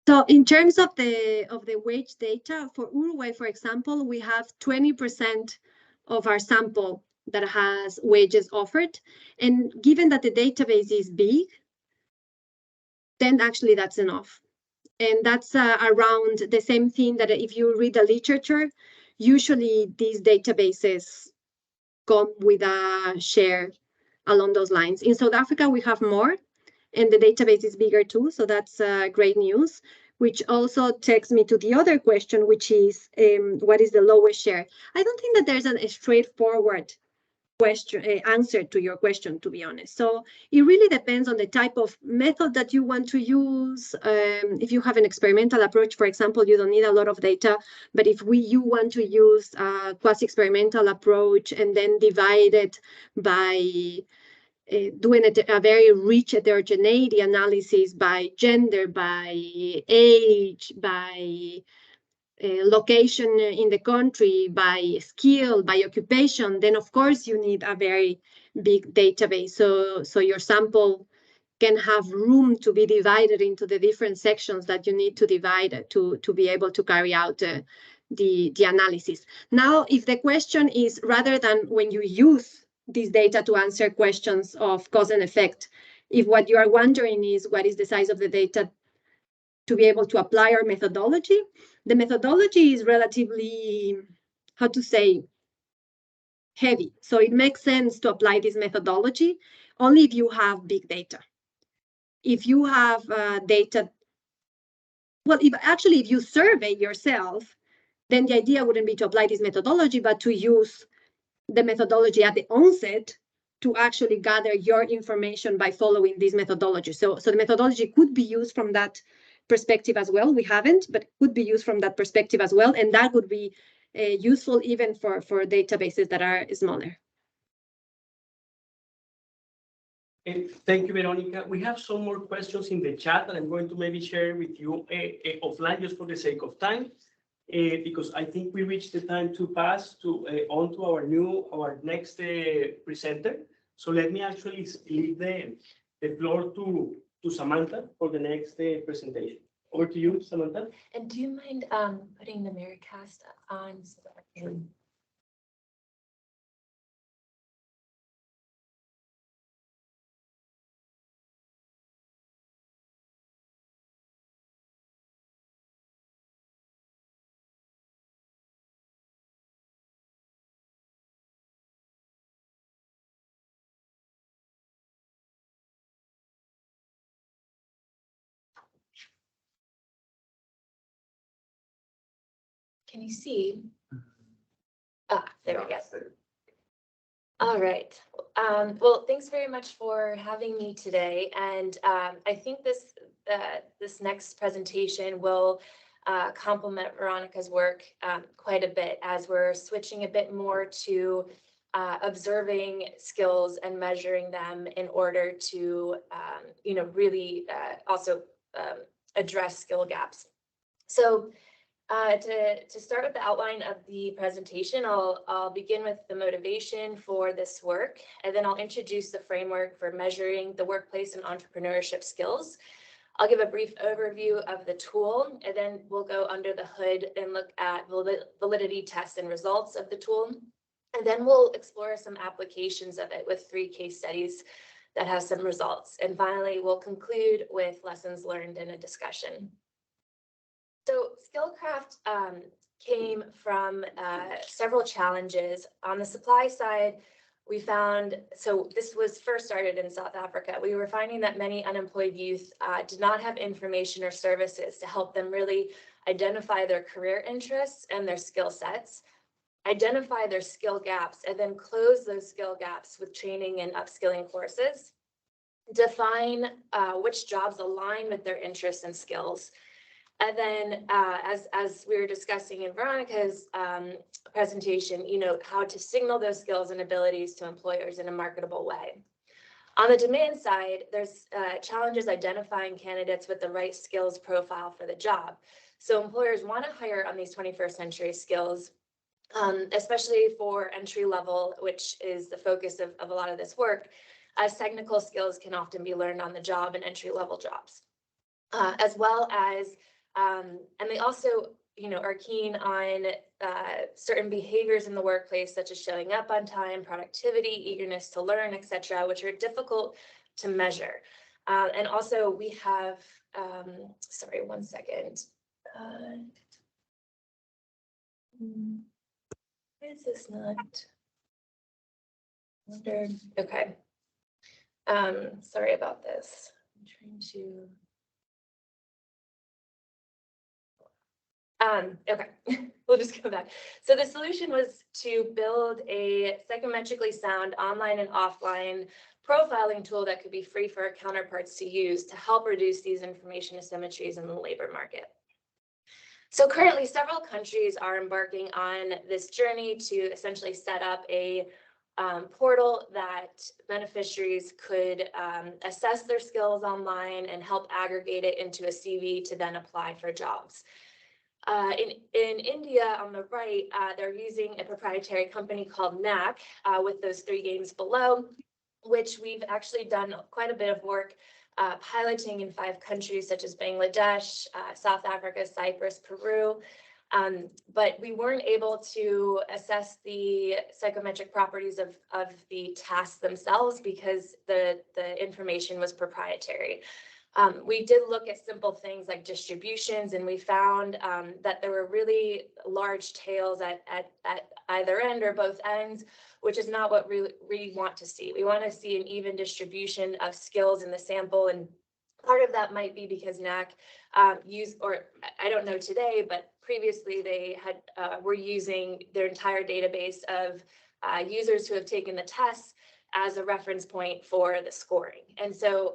[SPEAKER 2] So in terms of the wage data for Uruguay, for example, we have 20% of our sample that has wages offered. And given that the database is big, then actually that's enough. And that's around the same thing that if you read the literature, usually these databases come with a share along those lines. In South Africa, we have more, and the database is bigger too. So that's great news, which also takes me to the other question, which is what is the lowest share? I don't think that there's a straightforward answer to your question, to be honest. So it really depends on the type of method that you want to use. If you have an experimental approach, for example, you don't need a lot of data. But if you want to use a quasi-experimental approach and then divide it by doing a very rich heterogeneity analysis by gender, by age, by location in the country, by skill, by occupation, then of course you need a very big database. So your sample can have room to be divided into the different sections that you need to divide to be able to carry out the analysis. Now, if the question is, rather than when you use this data to answer questions of cause and effect, if what you are wondering is what is the size of the data to be able to apply our methodology, the methodology is relatively, how to say, heavy. So it makes sense to apply this methodology only if you have big data. If you have data, well, if you survey yourself, then the idea wouldn't be to apply this methodology, but to use the methodology at the onset to actually gather your information by following this methodology. So the methodology could be used from that perspective as well. We haven't, but could be used from that perspective as well. And that would be useful even for databases that are smaller.
[SPEAKER 1] Thank you, Veronica. We have some more questions in the chat that I'm going to maybe share with you offline just for the sake of time, because I think we reached the time to pass to on to our next presenter. So let me actually leave the floor to Samantha for the next presentation. Over to you, Samantha.
[SPEAKER 4] And do you mind putting the Miracast on so that I can... Can you see? Ah, there we go. All right. Well, thanks very much for having me today. And I think this next presentation will complement Veronica's work quite a bit, as we're switching a bit more to observing skills and measuring them in order to, really also address skill gaps. So to start with the outline of the presentation, I'll begin with the motivation for this work, and then I'll introduce the framework for measuring the workplace and entrepreneurship skills. I'll give a brief overview of the tool, and then we'll go under the hood and look at validity tests and results of the tool. And then we'll explore some applications of it with 3 case studies that have some results. And finally, we'll conclude with lessons learned in a discussion. So SkillCraft came from several challenges. On the supply side, we found, so this was first started in South Africa, we were finding that many unemployed youth did not have information or services to help them really identify their career interests and their skill sets, identify their skill gaps, and then close those skill gaps with training and upskilling courses, define which jobs align with their interests and skills. And then as we were discussing in Veronica's presentation, how to signal those skills and abilities to employers in a marketable way. On the demand side, there's challenges identifying candidates with the right skills profile for the job. So employers want to hire on these 21st century skills, especially for entry level, which is the focus of a lot of this work, as technical skills can often be learned on the job and entry level jobs, as well as and they also, are keen on certain behaviors in the workplace, such as showing up on time, productivity, eagerness to learn, etc., which are difficult to measure. And also we have, sorry, one second. Why is this not? Okay. Sorry about this. I'm trying to. Okay, we'll just go back. So the solution was to build a psychometrically sound online and offline profiling tool that could be free for our counterparts to use to help reduce these information asymmetries in the labor market. So currently, several countries are embarking on this journey to essentially set up a portal that beneficiaries could assess their skills online and help aggregate it into a CV to then apply for jobs. In India, on the right, they're using a proprietary company called NAC with those 3 games below, which we've actually done quite a bit of work piloting in 5 countries such as Bangladesh, South Africa, Cyprus, Peru. But we weren't able to assess the psychometric properties of the tasks themselves because the information was proprietary. We did look at simple things like distributions, and we found that there were really large tails at either end or both ends, which is not what we want to see. We want to see an even distribution of skills in the sample, and part of that might be because NAC used, or I don't know today, but previously they were using their entire database of users who have taken the tests as a reference point for the scoring. And so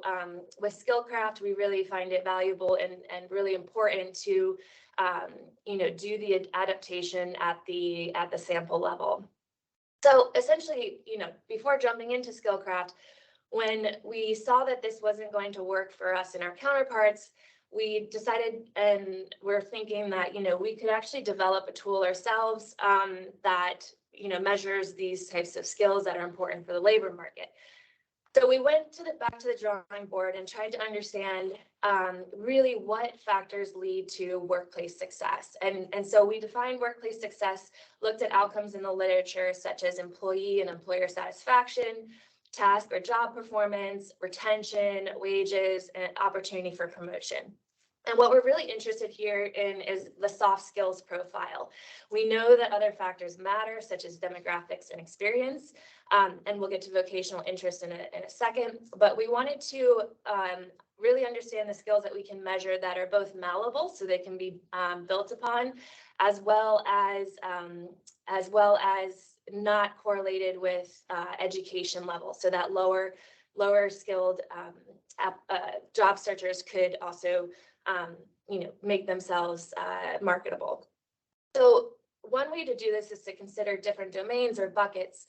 [SPEAKER 4] with SkillCraft, we really find it valuable and really important to do the adaptation at the sample level. So essentially, before jumping into SkillCraft, when we saw that this wasn't going to work for us and our counterparts, we decided and we're thinking that, we could actually develop a tool ourselves that, measures these types of skills that are important for the labor market. So we went back to the drawing board and tried to understand really what factors lead to workplace success. And so we defined workplace success, looked at outcomes in the literature, such as employee and employer satisfaction, task or job performance, retention, wages, and opportunity for promotion. And what we're really interested here in is the soft skills profile. We know that other factors matter, such as demographics and experience, and we'll get to vocational interest in a second. But we wanted to really understand the skills that we can measure that are both malleable, so they can be built upon, as well as not correlated with education level, so that lower skilled job searchers could also make themselves marketable. So one way to do this is to consider different domains or buckets.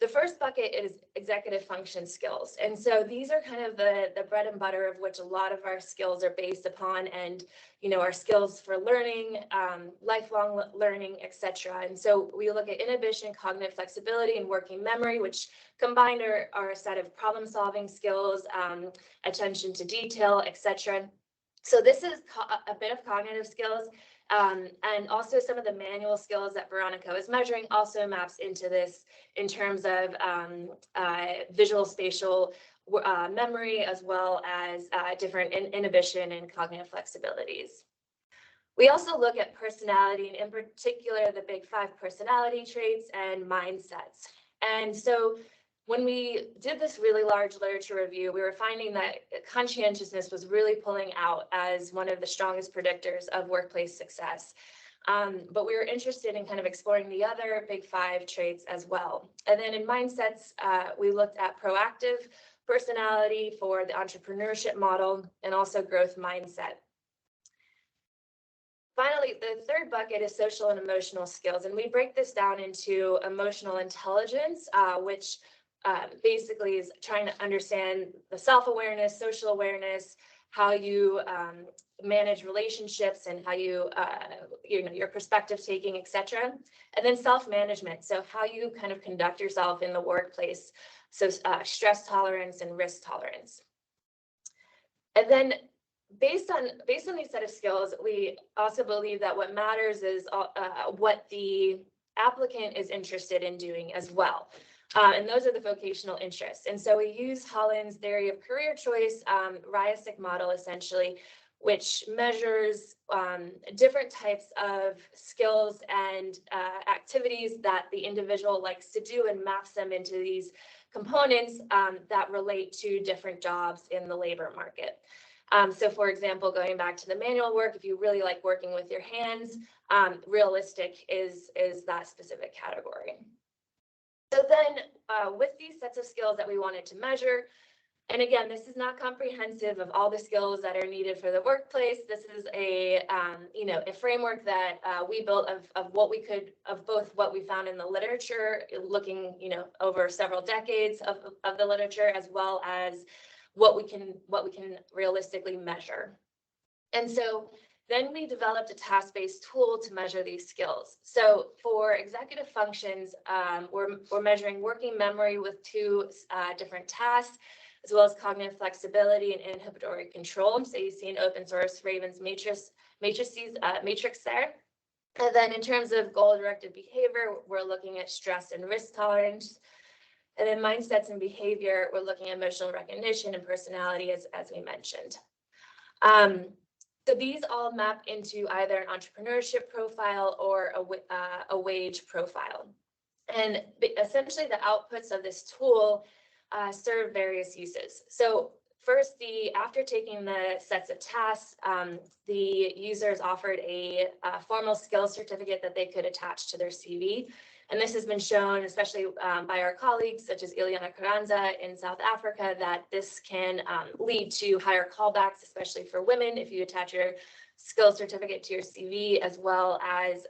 [SPEAKER 4] The first bucket is executive function skills. And so these are kind of the bread and butter of which a lot of our skills are based upon, and, our skills for learning, lifelong learning, etc. And so we look at inhibition, cognitive flexibility, and working memory, which combined are a set of problem solving skills, attention to detail, etc. So this is a bit of cognitive skills, and also some of the manual skills that Veronica was measuring also maps into this in terms of visual spatial memory, as well as different inhibition and cognitive flexibilities. We also look at personality, and in particular, the big 5 personality traits and mindsets. And so when we did this really large literature review, we were finding that conscientiousness was really pulling out as one of the strongest predictors of workplace success. But we were interested in kind of exploring the other big 5 traits as well. And then in mindsets, we looked at proactive personality for the entrepreneurship model, and also growth mindset. Finally, the third bucket is social and emotional skills. And we break this down into emotional intelligence, which basically is trying to understand the self-awareness, social awareness, how you manage relationships, and how you, your perspective taking, etc. And then self-management, so how you kind of conduct yourself in the workplace, so stress tolerance and risk tolerance. And then based on these set of skills, we also believe that what matters is what the applicant is interested in doing as well. And those are the vocational interests. And so we use Holland's theory of career choice, RIASIC model, essentially, which measures different types of skills and activities that the individual likes to do, and maps them into these components that relate to different jobs in the labor market. So for example, going back to the manual work, if you really like working with your hands, realistic is that specific category. So then with these sets of skills that we wanted to measure, and again, this is not comprehensive of all the skills that are needed for the workplace. This is a framework that we built of both what we found in the literature, looking over several decades of the literature, as well as what we can realistically measure. And so then we developed a task-based tool to measure these skills. So for executive functions, we're measuring working memory with 2 different tasks, as well as cognitive flexibility and inhibitory control. So you see an open source Raven's matrix there. And then in terms of goal-directed behavior, we're looking at stress and risk tolerance. And then mindsets and behavior, we're looking at emotional recognition and personality, as we mentioned. So these all map into either an entrepreneurship profile or a wage profile. And essentially the outputs of this tool serve various uses. So first, after taking the sets of tasks, the users offered a formal skills certificate that they could attach to their CV. And this has been shown, especially by our colleagues, such as Ilyana Carranza in South Africa, that this can lead to higher callbacks, especially for women, if you attach your skills certificate to your CV, as well as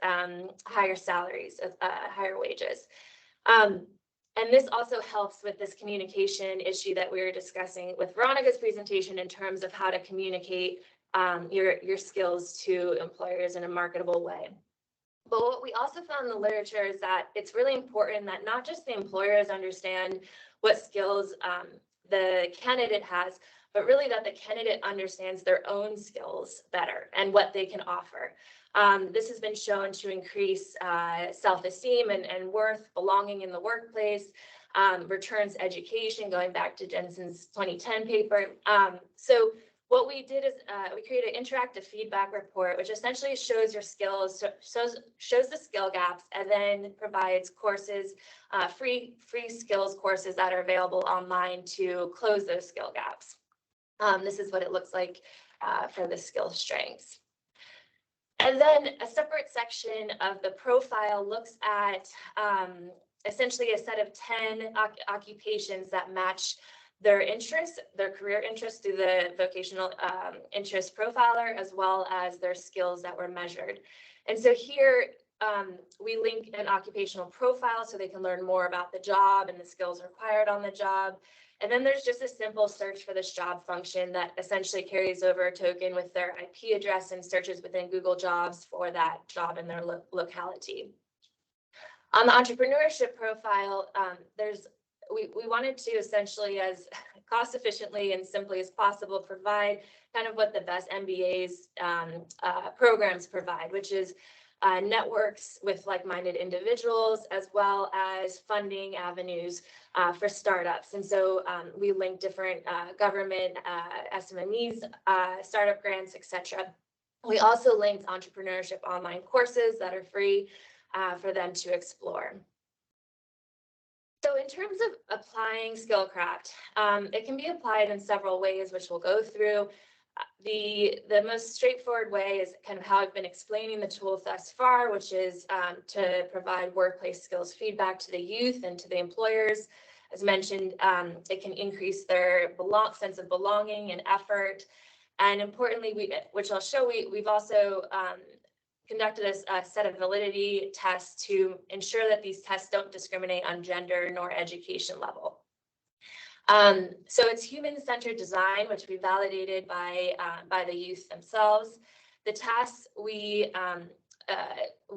[SPEAKER 4] higher salaries, higher wages. And this also helps with this communication issue that we were discussing with Veronica's presentation in terms of how to communicate your skills to employers in a marketable way. But what we also found in the literature is that it's really important that not just the employers understand what skills the candidate has, but really that the candidate understands their own skills better and what they can offer. This has been shown to increase self-esteem and worth, belonging in the workplace, returns education, going back to Jensen's 2010 paper. So what we did is we created an interactive feedback report, which essentially shows your skills, shows the skill gaps, and then provides courses, free skills courses that are available online to close those skill gaps. This is what it looks like for the skill strengths. And then a separate section of the profile looks at essentially a set of 10 occupations that match their interests, their career interests through the vocational interest profiler, as well as their skills that were measured. And so here we link an occupational profile so they can learn more about the job and the skills required on the job. And then there's just a simple search for this job function that essentially carries over a token with their IP address and searches within Google Jobs for that job in their locality. On the entrepreneurship profile, we wanted to essentially, as cost efficiently and simply as possible, provide kind of what the best MBA's programs provide, which is networks with like-minded individuals, as well as funding avenues for startups. And so we link different government SMEs, startup grants, etc. We also linked entrepreneurship online courses that are free for them to explore. So in terms of applying SkillCraft, it can be applied in several ways, which we'll go through. The most straightforward way is kind of how I've been explaining the tool thus far, which is to provide workplace skills feedback to the youth and to the employers. As mentioned, it can increase their sense of belonging and effort. And importantly, which I'll show, we've also conducted a set of validity tests to ensure that these tests don't discriminate on gender nor education level. So it's human-centered design, which we validated by the youth themselves. The tasks we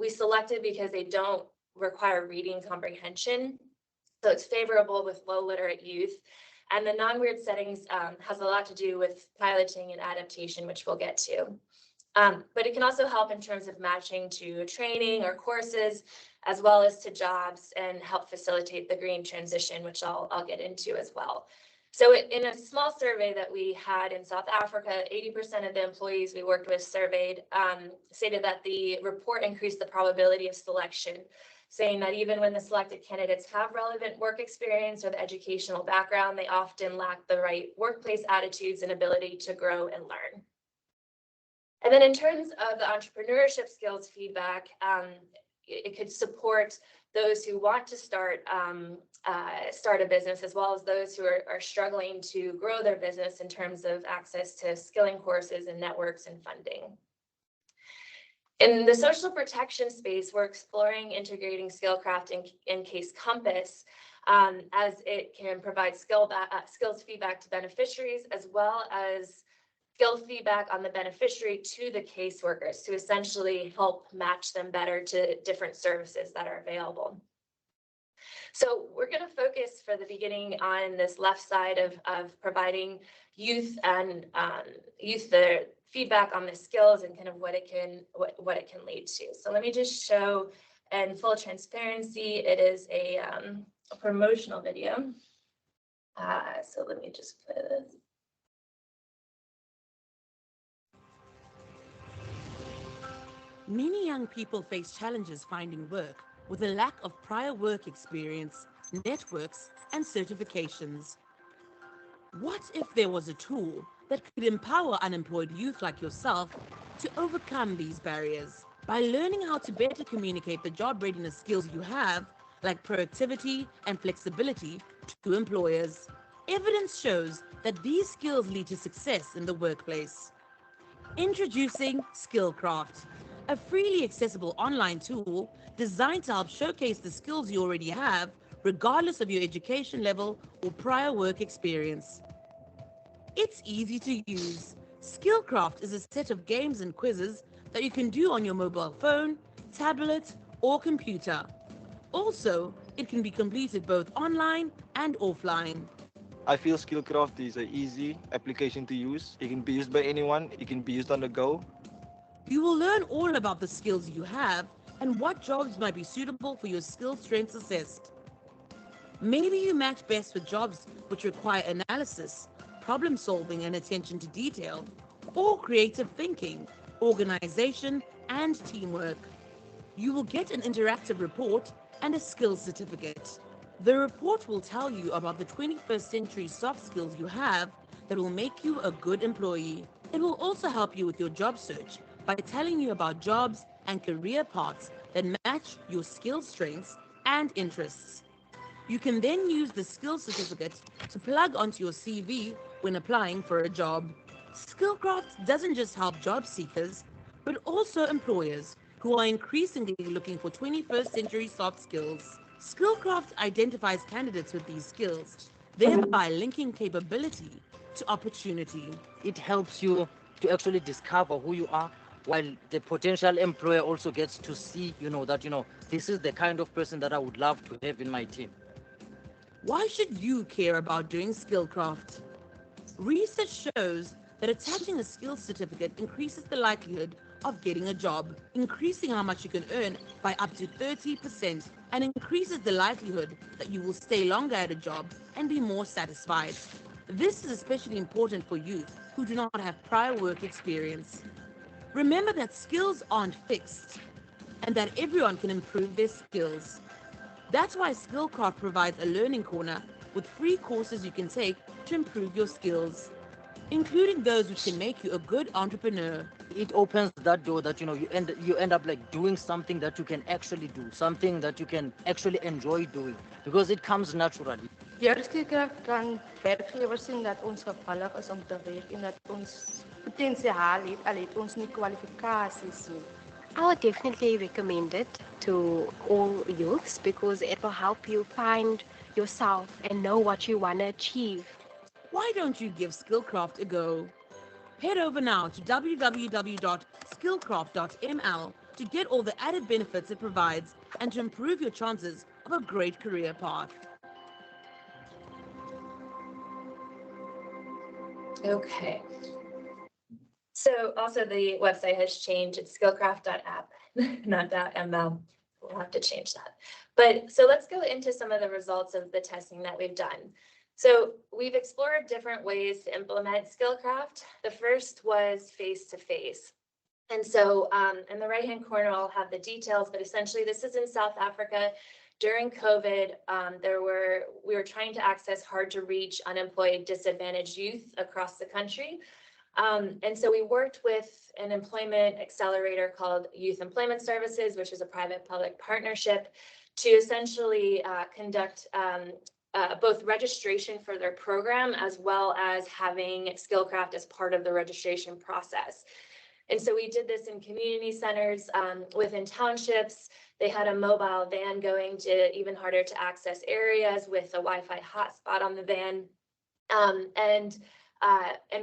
[SPEAKER 4] selected because they don't require reading comprehension. So it's favorable with low literate youth. And the non-weird settings has a lot to do with piloting and adaptation, which we'll get to. But it can also help in terms of matching to training or courses, as well as to jobs, and help facilitate the green transition, which I'll get into as well. So in a small survey that we had in South Africa, 80% of the employees we worked with surveyed stated that the report increased the probability of selection, saying that even when the selected candidates have relevant work experience or the educational background, they often lack the right workplace attitudes and ability to grow and learn. And then in terms of the entrepreneurship skills feedback, it could support those who want to start a business, as well as those who are struggling to grow their business in terms of access to skilling courses and networks and funding. In the social protection space, we're exploring integrating SkillCraft in Case Compass, as it can provide skills feedback to beneficiaries, as well as skill feedback on the beneficiary to the caseworkers to essentially help match them better to different services that are available. So we're going to focus for the beginning on this left side of providing youth and youth the feedback on the skills and kind of what it can lead to. So let me just show in full transparency, it is a promotional video. So let me just play this.
[SPEAKER 5] Many young people face challenges finding work with a lack of prior work experience, networks, and certifications. What if there was a tool that could empower unemployed youth like yourself to overcome these barriers? By learning how to better communicate the job readiness skills you have, like productivity and flexibility, to employers. Evidence shows that these skills lead to success in the workplace. Introducing SkillCraft, a freely accessible online tool designed to help showcase the skills you already have, regardless of your education level or prior work experience. It's easy to use. SkillCraft is a set of games and quizzes that you can do on your mobile phone, tablet, or computer. Also, it can be completed both online and offline.
[SPEAKER 6] I feel SkillCraft is an easy application to use. It can be used by anyone. It can be used on the go.
[SPEAKER 5] You will learn all about the skills you have and what jobs might be suitable for your skill strengths assessed. Maybe you match best with jobs which require analysis, problem solving, and attention to detail, or creative thinking, organization, and teamwork. You will get an interactive report and a skills certificate. The report will tell you about the 21st century soft skills you have that will make you a good employee. It will also help you with your job search by telling you about jobs and career paths that match your skill strengths and interests. You can then use the skills certificate to plug onto your CV when applying for a job. SkillCraft doesn't just help job seekers, but also employers who are increasingly looking for 21st century soft skills. SkillCraft identifies candidates with these skills, thereby linking capability to opportunity.
[SPEAKER 7] It helps you to actually discover who you are, while the potential employer also gets to see, that, this is the kind of person that I would love to have in my team.
[SPEAKER 5] Why should you care about doing SkillCraft? Research shows that attaching a skills certificate increases the likelihood of getting a job, increasing how much you can earn by up to 30%, and increases the likelihood that you will stay longer at a job and be more satisfied. This is especially important for youth who do not have prior work experience. Remember that skills aren't fixed and that everyone can improve their skills. That's why SkillCraft provides a learning corner with free courses you can take to improve your skills, including those which can make you a good entrepreneur.
[SPEAKER 7] It opens that door that, you end up like doing something that you can actually do, something that you can actually enjoy doing, because it comes naturally.
[SPEAKER 8] Deur SkillCraft kan werkgewers sien dat ons gevallig is om te werk en dat ons potensiaal het, al het ons nie kwalifikasies nie.
[SPEAKER 9] I would definitely recommend it to all youths because it will help you find yourself and know what you want to achieve.
[SPEAKER 5] Why don't you give SkillCraft a go? Head over now to www.skillcraft.ml to get all the added benefits it provides and to improve your chances of a great career path.
[SPEAKER 4] Okay. So also the website has changed. It's skillcraft.app, not .ml. We'll have to change that. But so let's go into some of the results of the testing that we've done. So we've explored different ways to implement SkillCraft. The first was face-to-face. And so in the right-hand corner, I'll have the details, but essentially this is in South Africa. During COVID, we were trying to access hard-to-reach, unemployed, disadvantaged youth across the country. And so we worked with an employment accelerator called Youth Employment Services, which is a private-public partnership, to essentially conduct both registration for their program as well as having SkillCraft as part of the registration process. And so we did this in community centers within townships. They had a mobile van going to even harder to access areas with a Wi-Fi hotspot on the van. And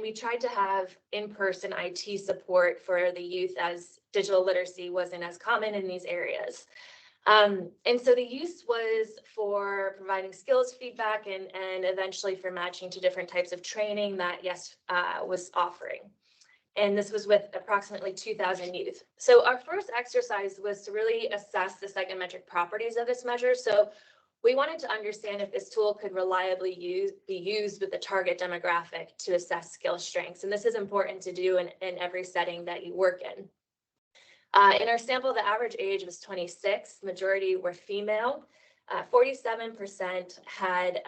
[SPEAKER 4] we tried to have in-person IT support for the youth as digital literacy wasn't as common in these areas. And so the use was for providing skills feedback and eventually for matching to different types of training that YES was offering. And this was with approximately 2,000 youth. So our first exercise was to really assess the psychometric properties of this measure. So we wanted to understand if this tool could reliably be used with the target demographic to assess skill strengths. And this is important to do in every setting that you work in. In our sample, the average age was 26, majority were female. 47% had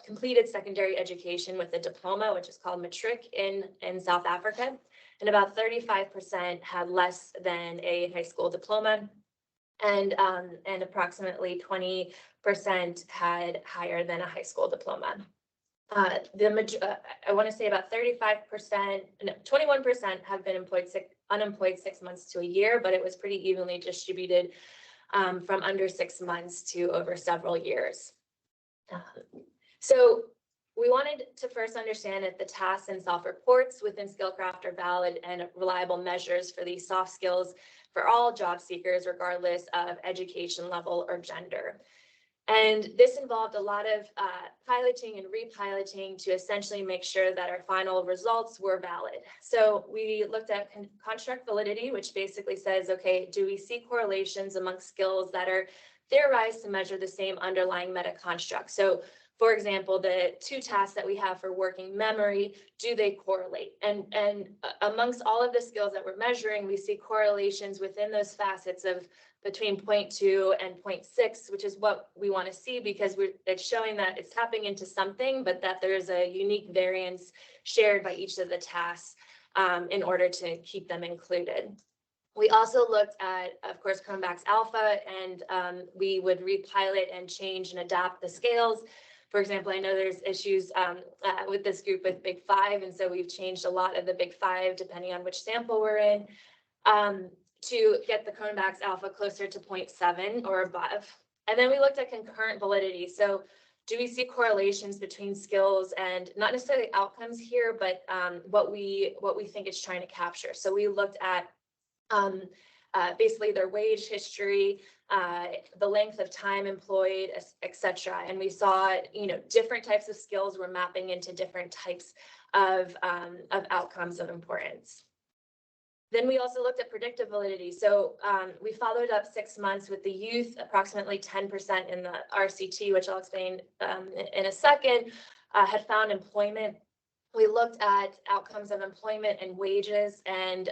[SPEAKER 4] completed secondary education with a diploma, which is called matric in South Africa, and about 35% had less than a high school diploma, and approximately 20% had higher than a high school diploma. I want to say about 35%, no, 21% have been unemployed 6 months to a year, but it was pretty evenly distributed from under 6 months to over several years. So we wanted to first understand if the tasks and self-reports within SkillCraft are valid and reliable measures for these soft skills for all job seekers, regardless of education level or gender. And this involved a lot of piloting and repiloting to essentially make sure that our final results were valid. So we looked at construct validity, which basically says, okay, do we see correlations among skills that are theorized to measure the same underlying meta construct? So for example, the two tasks that we have for working memory, do they correlate? And amongst all of the skills that we're measuring, we see correlations within those facets of between 0.2 and 0.6, which is what we want to see, because it's showing that it's tapping into something, but that there's a unique variance shared by each of the tasks in order to keep them included. We also looked at, of course, Cronbach's alpha, and we would repilot and change and adapt the scales. For example, I know there's issues with this group with Big Five, and so we've changed a lot of the Big Five depending on which sample we're in, to get the Cronbach's alpha closer to 0.7 or above. And then we looked at concurrent validity. So do we see correlations between skills and not necessarily outcomes here, but what we think it's trying to capture. So we looked at basically their wage history, the length of time employed, etc. And we saw, different types of skills were mapping into different types of outcomes of importance. Then we also looked at predictive validity. So we followed up 6 months with the youth, approximately 10% in the RCT, which I'll explain in a second, had found employment. We looked at outcomes of employment and wages and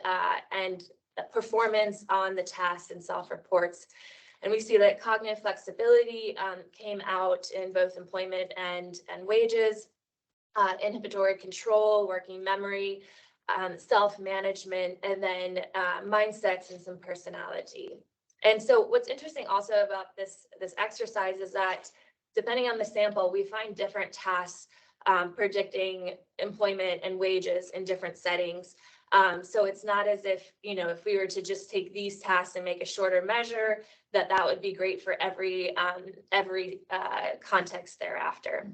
[SPEAKER 4] performance on the tasks and self-reports. And we see that cognitive flexibility came out in both employment and wages, inhibitory control, working memory, self-management, and then mindsets and some personality. And so what's interesting also about this exercise is that depending on the sample, we find different tasks predicting employment and wages in different settings. So it's not as if, if we were to just take these tasks and make a shorter measure, that would be great for every context thereafter.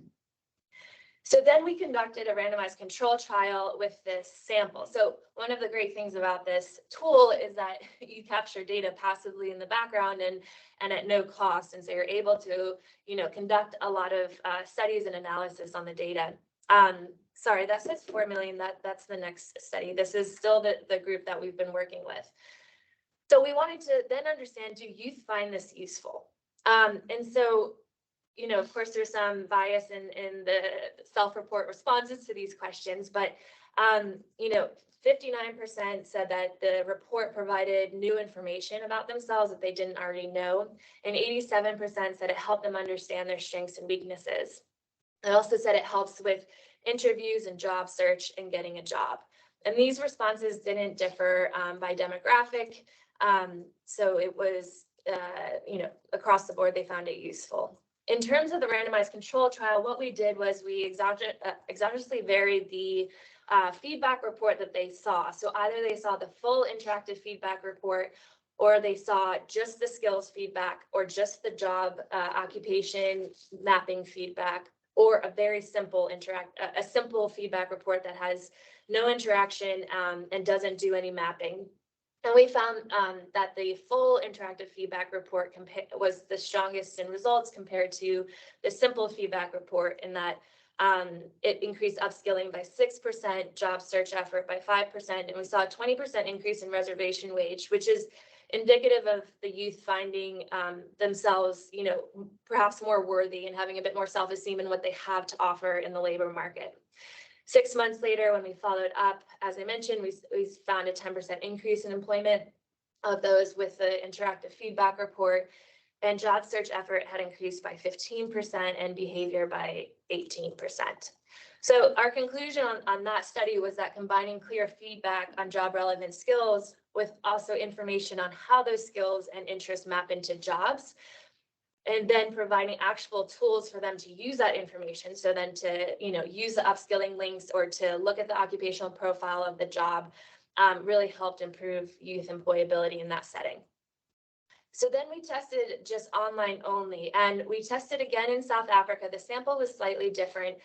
[SPEAKER 4] So then we conducted a randomized control trial with this sample. So one of the great things about this tool is that you capture data passively in the background and at no cost. And so you're able to, conduct a lot of studies and analysis on the data. Sorry, that says 4 million. That's the next study. This is still the group that we've been working with. So we wanted to then understand, do youth find this useful? And so, of course, there's some bias in the self-report responses to these questions, but, 59% said that the report provided new information about themselves that they didn't already know, and 87% said it helped them understand their strengths and weaknesses. It also said it helps with interviews and job search and getting a job. And these responses didn't differ by demographic. So it was, across the board, they found it useful. In terms of the randomized control trial, what we did was we exogenously varied the feedback report that they saw. So either they saw the full interactive feedback report, or they saw just the skills feedback, or just the job occupation mapping feedback, or a very simple simple feedback report that has no interaction and doesn't do any mapping. And we found that the full interactive feedback report was the strongest in results compared to the simple feedback report, in that it increased upskilling by 6%, job search effort by 5%, and we saw a 20% increase in reservation wage, which is indicative of the youth finding themselves, perhaps more worthy and having a bit more self-esteem in what they have to offer in the labor market. 6 months later, when we followed up, as I mentioned, we found a 10% increase in employment of those with the interactive feedback report. and job search effort had increased by 15% and behavior by 18%. So our conclusion on that study was that combining clear feedback on job relevant skills with also information on how those skills and interests map into jobs, and then providing actual tools for them to use that information. So then to, use the upskilling links or to look at the occupational profile of the job really helped improve youth employability in that setting. So then we tested just online only, and we tested again in South Africa. The sample was slightly different,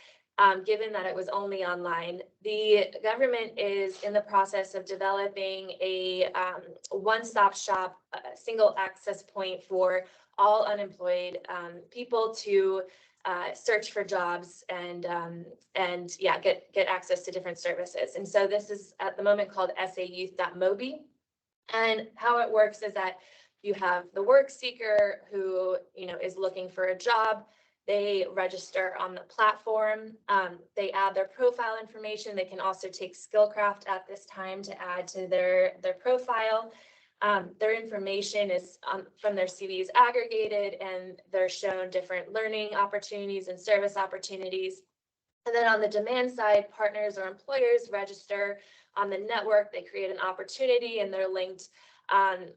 [SPEAKER 4] given that it was only online. The government is in the process of developing a one-stop shop, single access point for all unemployed people to search for jobs and get access to different services. And so this is at the moment called sayouth.mobi. And how it works is that you have the work seeker who is looking for a job. They register on the platform. They add their profile information. They can also take SkillCraft at this time to add to their profile. Their information is from their CVs aggregated, and they're shown different learning opportunities and service opportunities. And then on the demand side, partners or employers register on the network. They create an opportunity, and they're linked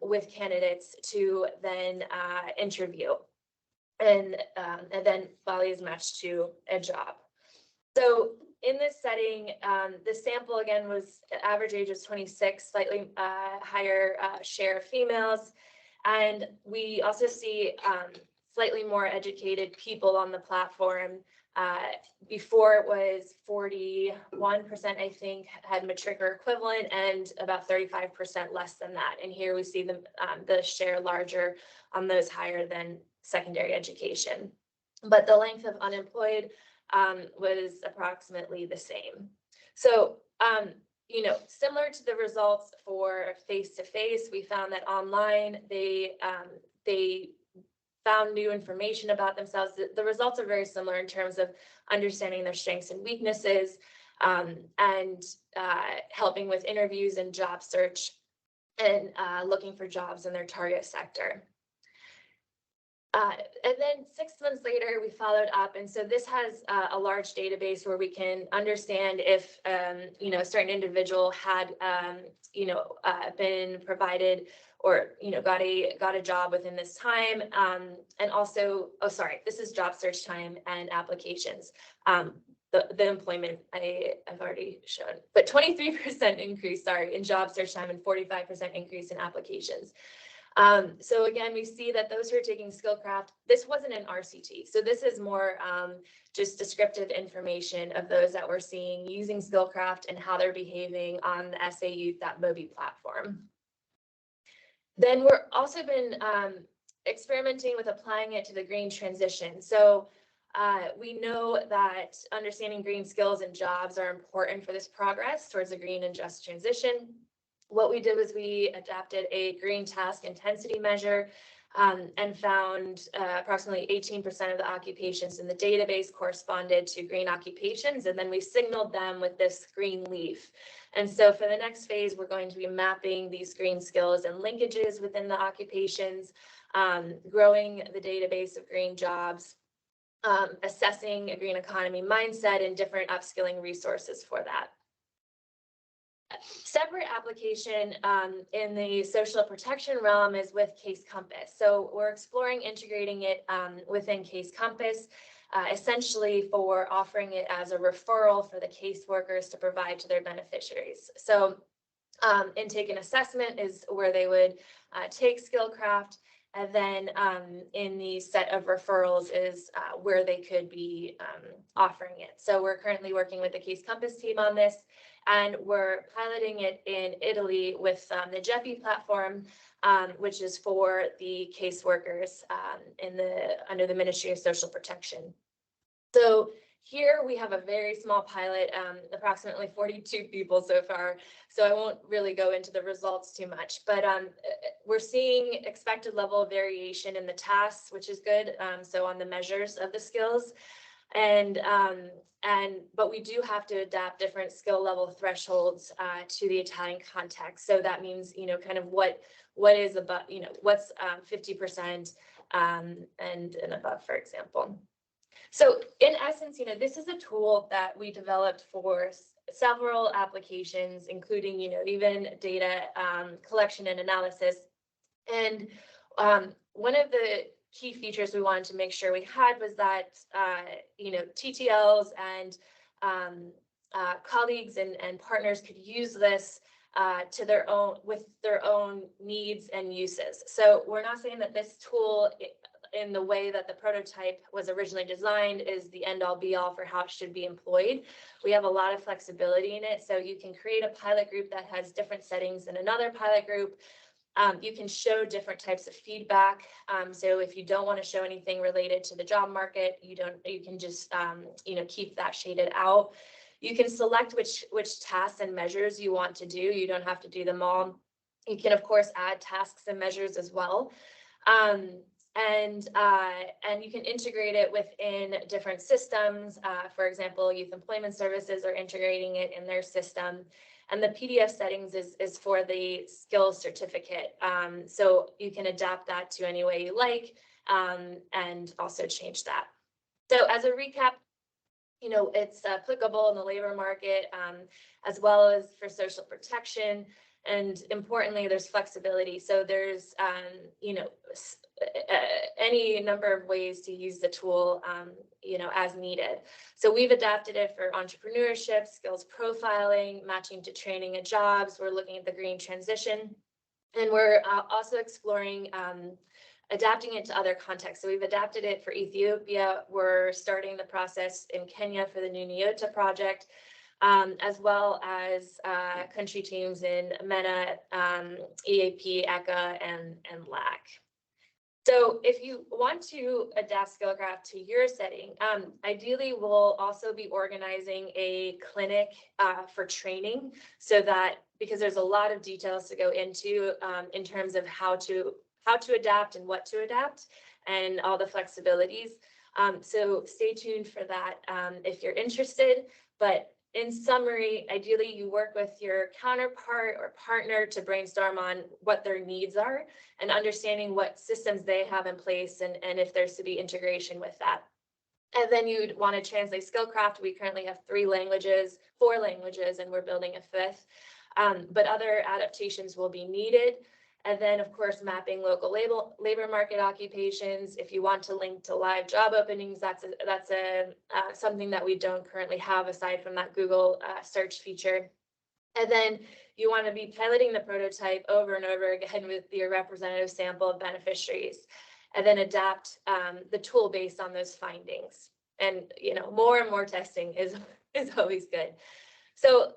[SPEAKER 4] with candidates to then interview. And then Bali is matched to a job. So in this setting, the sample again was average age was 26, slightly higher share of females. And we also see slightly more educated people on the platform. Before it was 41%, I think, had matric or equivalent, and about 35% less than that. And here we see the share larger on those higher than secondary education. But the length of unemployed was approximately the same. So, similar to the results for face-to-face, we found that online they found new information about themselves. The results are very similar in terms of understanding their strengths and weaknesses, and helping with interviews and job search, and looking for jobs in their target sector. And then 6 months later, we followed up. And so this has a large database where we can understand if, a certain individual had, been provided or, got a job within this time. And also, this is job search time and applications. The employment I've already shown, but 23% increase, in job search time and 45% increase in applications. So again, we see that those who are taking SkillCraft, this wasn't an RCT. So this is more just descriptive information of those that we're seeing using SkillCraft and how they're behaving on the sayouth.mobi platform. Then we're also been experimenting with applying it to the green transition. So we know that understanding green skills and jobs are important for this progress towards a green and just transition. What we did was we adapted a green task intensity measure and found approximately 18% of the occupations in the database corresponded to green occupations, and then we signaled them with this green leaf. And so for the next phase, we're going to be mapping these green skills and linkages within the occupations, growing the database of green jobs, assessing a green economy mindset, and different upskilling resources for that. Separate application in the social protection realm is with Case Compass. So we're exploring integrating it within Case Compass, essentially for offering it as a referral for the caseworkers to provide to their beneficiaries. So intake and assessment is where they would take SkillCraft, and then in the set of referrals is where they could be offering it. So we're currently working with the Case Compass team on this, and we're piloting it in Italy with the GEPI platform, which is for the caseworkers under the Ministry of Social Protection. So here we have a very small pilot, approximately 42 people so far, so I won't really go into the results too much, but we're seeing expected level of variation in the tasks, which is good, so on the measures of the skills. But we do have to adapt different skill level thresholds to the Italian context. So that means, kind of what is about, what's 50%, and above, for example. So in essence, this is a tool that we developed for several applications, including, even data collection and analysis. And one of the key features we wanted to make sure we had was that, TTLs and colleagues and partners could use this with their own needs and uses. So we're not saying that this tool in the way that the prototype was originally designed is the end all be all for how it should be employed. We have a lot of flexibility in it. So you can create a pilot group that has different settings than another pilot group. You can show different types of feedback. So if you don't want to show anything related to the job market, you can just, keep that shaded out. You can select which tasks and measures you want to do. You don't have to do them all. You can, of course, add tasks and measures as well. And you can integrate it within different systems. For example, Youth Employment Services are integrating it in their system. And the PDF settings is for the skills certificate. So you can adapt that to any way you like, and also change that. So as a recap, it's applicable in the labor market, as well as for social protection. And importantly, there's flexibility. So there's, any number of ways to use the tool, as needed. So we've adapted it for entrepreneurship, skills profiling, matching to training and jobs. We're looking at the green transition. And we're also exploring adapting it to other contexts. So we've adapted it for Ethiopia. We're starting the process in Kenya for the new Nyota project. As well as country teams in MENA, EAP, ECHA, and LAC. So if you want to adapt SkillCraft to your setting, ideally we'll also be organizing a clinic for training, so that, because there's a lot of details to go into in terms of how to adapt and what to adapt and all the flexibilities. So stay tuned for that if you're interested. But in summary, ideally, you work with your counterpart or partner to brainstorm on what their needs are and understanding what systems they have in place, and if there's to be integration with that. And then you'd want to translate SkillCraft. We currently have 4 languages, and we're building a 5th. But other adaptations will be needed. And then, of course, mapping local labor market occupations. If you want to link to live job openings, that's something that we don't currently have aside from that Google search feature. And then you want to be piloting the prototype over and over again with your representative sample of beneficiaries, and then adapt the tool based on those findings. And more and more testing is always good. So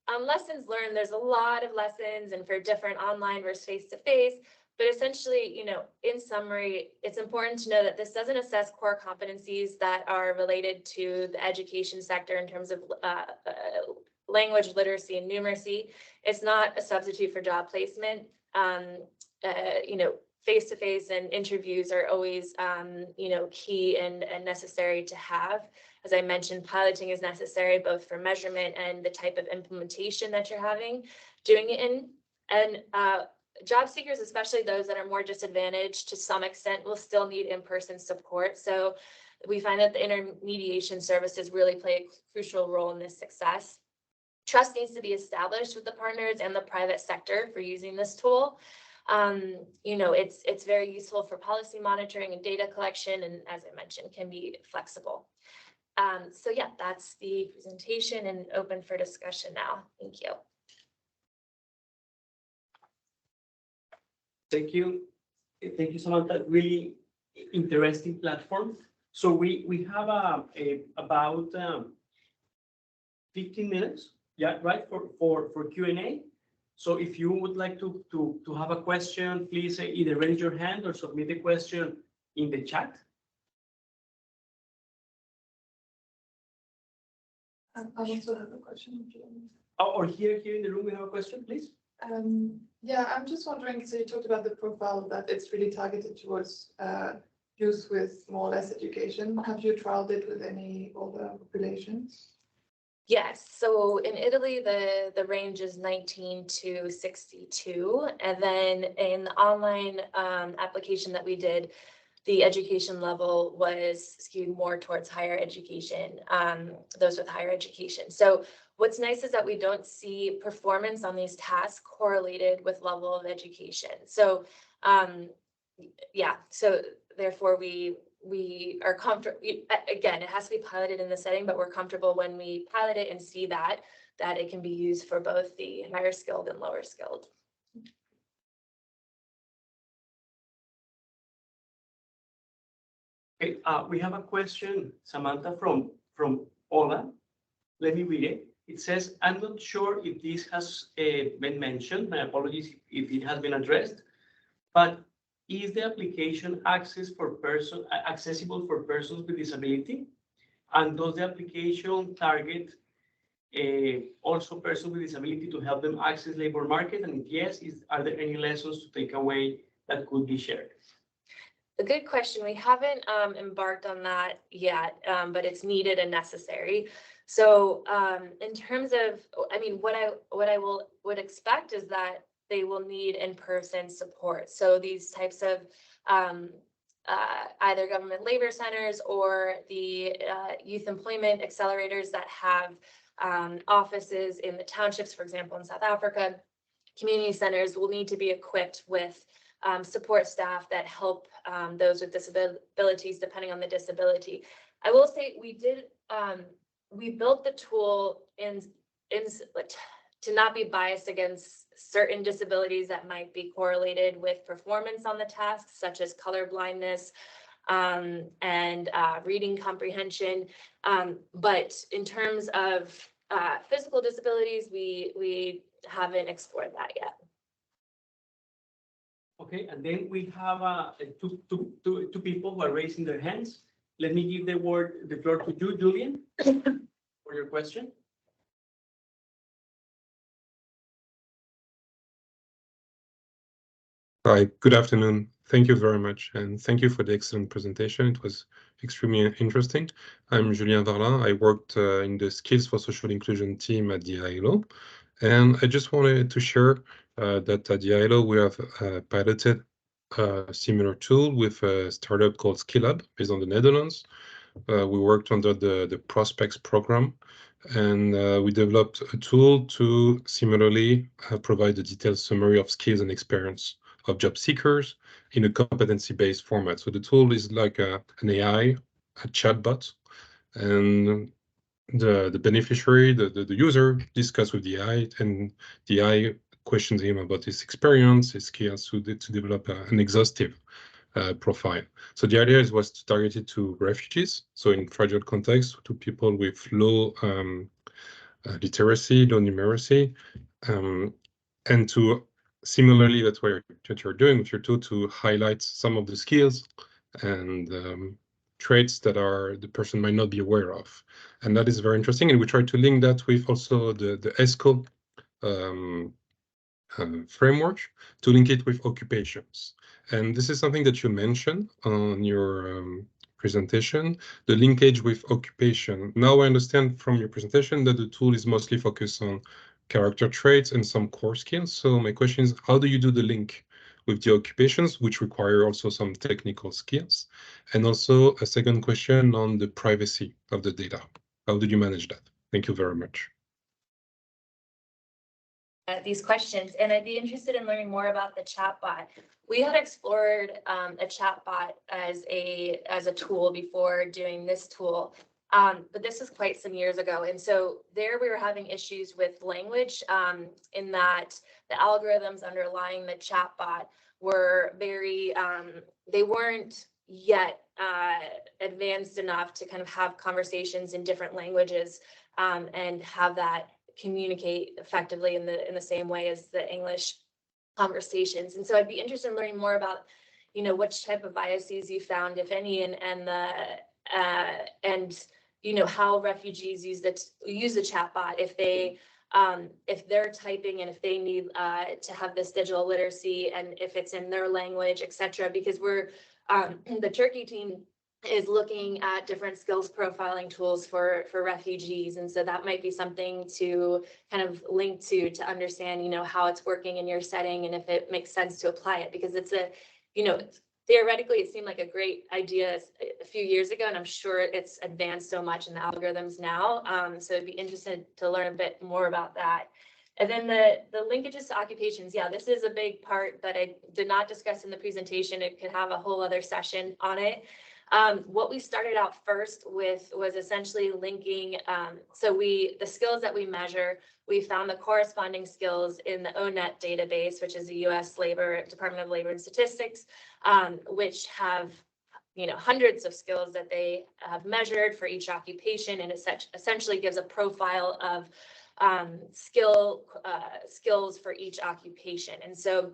[SPEAKER 4] on lessons learned, there's a lot of lessons, and for different online versus face-to-face, but essentially, in summary, it's important to know that this doesn't assess core competencies that are related to the education sector in terms of language literacy and numeracy. It's not a substitute for job placement. Face-to-face and interviews are always, key and necessary to have. As I mentioned, piloting is necessary both for measurement and the type of implementation that you're doing it in. And job seekers, especially those that are more disadvantaged to some extent, will still need in-person support. So we find that the intermediation services really play a crucial role in this success. Trust needs to be established with the partners and the private sector for using this tool. It's very useful for policy monitoring and data collection, and as I mentioned, can be flexible. So yeah, that's the presentation and open for discussion now. Thank you.
[SPEAKER 1] Thank you. Thank you, Samantha. Really interesting platform. So we have about 15 minutes, yeah, right, for Q&A. So if you would like to have a question, please either raise your hand or submit a question in the chat.
[SPEAKER 10] I also have a question.
[SPEAKER 1] Oh, or here in the room, we have a question, please.
[SPEAKER 10] Yeah, I'm just wondering, so you talked about the profile that it's really targeted towards youth with more or less education. Have you trialed it with any older populations?
[SPEAKER 4] Yes, so in Italy, the range is 19 to 62. And then in the online application that we did, the education level was skewed more towards higher education, those with higher education. So what's nice is that we don't see performance on these tasks correlated with level of education. So yeah, so therefore we are comfortable, again, it has to be piloted in the setting, but we're comfortable when we pilot it and see that it can be used for both the higher skilled and lower skilled.
[SPEAKER 1] Okay, we have a question, Samantha, from Ola. Let me read it. It says, I'm not sure if this has been mentioned. My apologies if it has been addressed, but is the application accessible for persons with disability? And does the application target also persons with disability to help them access labor market? And if yes, are there any lessons to take away that could be shared?
[SPEAKER 4] A good question. We haven't embarked on that yet, but it's needed and necessary. So in terms of, I mean, what I would expect is that they will need in-person support. So these types of either government labor centers or the youth employment accelerators that have offices in the townships, for example, in South Africa, community centers will need to be equipped with support staff that help those with disabilities, depending on the disability. I will say we built the tool to not be biased against certain disabilities that might be correlated with performance on the tasks, such as color blindness and reading comprehension. But in terms of physical disabilities, we haven't explored that yet.
[SPEAKER 1] Okay, and then we have two people who are raising their hands. Let me give the floor to you, Julian, for your question.
[SPEAKER 11] Hi, good afternoon. Thank you very much, and thank you for the excellent presentation. It was extremely interesting. I'm Julien Varlin. I worked in the Skills for Social Inclusion team at the ILO, and I just wanted to share that at the ILO we have piloted a similar tool with a startup called SkillUp based on the Netherlands. We worked under the Prospects program, and we developed a tool to similarly provide a detailed summary of skills and experience of job seekers in a competency-based format. So the tool is like an AI, a chatbot, and the beneficiary, the user discuss with the AI, and the AI questions him about his experience, his skills, to develop an exhaustive profile. So the idea was to target it to refugees, so in fragile context, to people with low literacy, low numeracy, and to similarly, that's what you're doing with your tool, to highlight some of the skills and traits that the person might not be aware of. And that is very interesting. And we try to link that with also the ESCO framework to link it with occupations. And this is something that you mentioned on your presentation, the linkage with occupation. Now I understand from your presentation that the tool is mostly focused on character traits and some core skills. So my question is, how do you do the link with the occupations, which require also some technical skills? And also a second question on the privacy of the data. How did you manage that? Thank you very much.
[SPEAKER 4] These questions, and I'd be interested in learning more about the chatbot. We had explored a chatbot as a tool before doing this tool, but this was quite some years ago. And so there we were having issues with language in that the algorithms underlying the chatbot were very, they weren't yet advanced enough to kind of have conversations in different languages and have that communicate effectively in the same way as the English conversations. And so I'd be interested in learning more about, which type of biases you found, if any, and how refugees use the chatbot if they're typing and if they need to have this digital literacy and if it's in their language, etc. Because we're the Turkey team is looking at different skills profiling tools for refugees. And so that might be something to kind of link to understand, you know, how it's working in your setting and if it makes sense to apply it, because it's a, you know, theoretically, it seemed like a great idea a few years ago, and I'm sure it's advanced so much in the algorithms now. So I'd be interested to learn a bit more about that. And then the linkages to occupations, yeah, this is a big part that I did not discuss in the presentation. It could have a whole other session on it. What we started out first with was essentially linking, the skills that we measure, we found the corresponding skills in the ONET database, which is the US Department of Labor and Statistics, which have, you know, hundreds of skills that they have measured for each occupation, and it essentially gives a profile of skills for each occupation. And so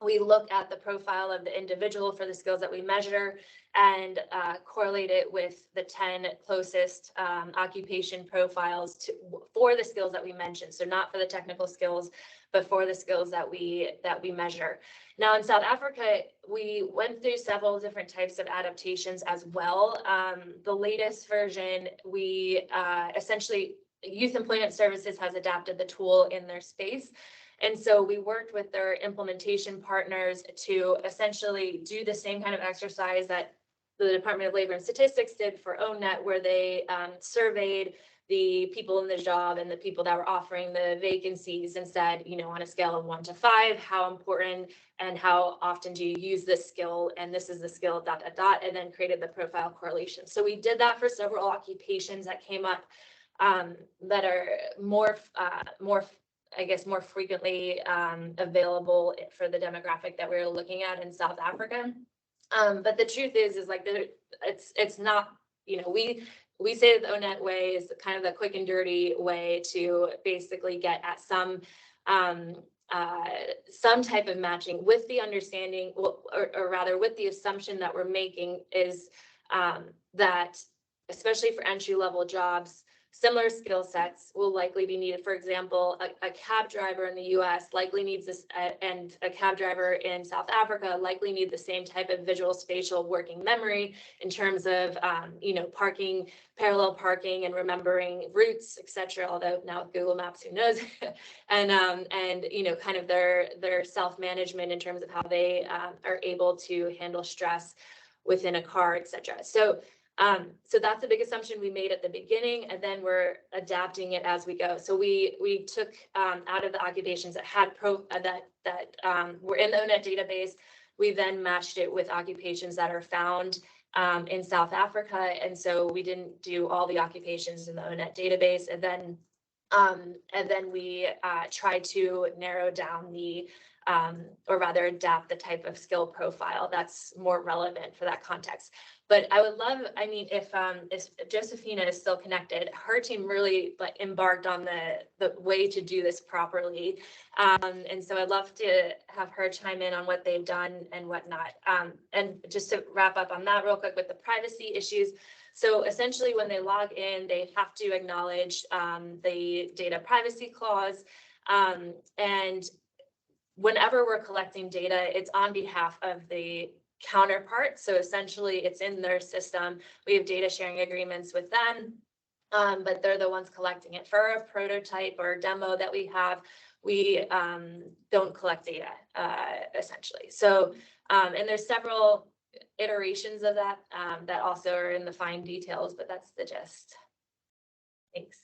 [SPEAKER 4] we look at the profile of the individual for the skills that we measure and correlate it with the 10 closest occupation profiles for the skills that we mentioned. So not for the technical skills, but for the skills that we measure. Now in South Africa, we went through several different types of adaptations as well. The latest version, we essentially, Youth Employment Services has adapted the tool in their space. And so we worked with their implementation partners to essentially do the same kind of exercise that the Department of Labor and Statistics did for ONET, where they surveyed the people in the job and the people that were offering the vacancies and said, you know, on a scale of 1 to 5, how important and how often do you use this skill? And this is the skill, ... and then created the profile correlation. So we did that for several occupations that came up that are more frequently available for the demographic that we were looking at in South Africa. But the truth is like it's not, you know, we say the ONET way is kind of the quick and dirty way to basically get at some type of matching, with the understanding, or rather with the assumption that we're making is that, especially for entry-level jobs, similar skill sets will likely be needed. For example, a cab driver in the US likely needs this, and a cab driver in South Africa likely need the same type of visual spatial working memory in terms of, you know, parking, parallel parking, and remembering routes, etc. Although now with Google Maps, who knows? and you know, kind of their self-management in terms of how they are able to handle stress within a car, etc. So that's a big assumption we made at the beginning, and then we're adapting it as we go. So we took out of the occupations that had were in the ONET database. We then matched it with occupations that are found in South Africa, and so we didn't do all the occupations in the ONET database, and then we tried to narrow down the or rather adapt the type of skill profile that's more relevant for that context. But I would love, I mean, if Josephina is still connected, her team really embarked on the way to do this properly. And so I'd love to have her chime in on what they've done and whatnot. And just to wrap up on that real quick with the privacy issues. So essentially when they log in, they have to acknowledge the data privacy clause. And whenever we're collecting data, it's on behalf of the counterpart. So essentially it's in their system. We have data sharing agreements with them, but they're the ones collecting it. For a prototype or demo that we have, we don't collect data, essentially. So, and there's several iterations of that that also are in the fine details, but that's the gist. Thanks.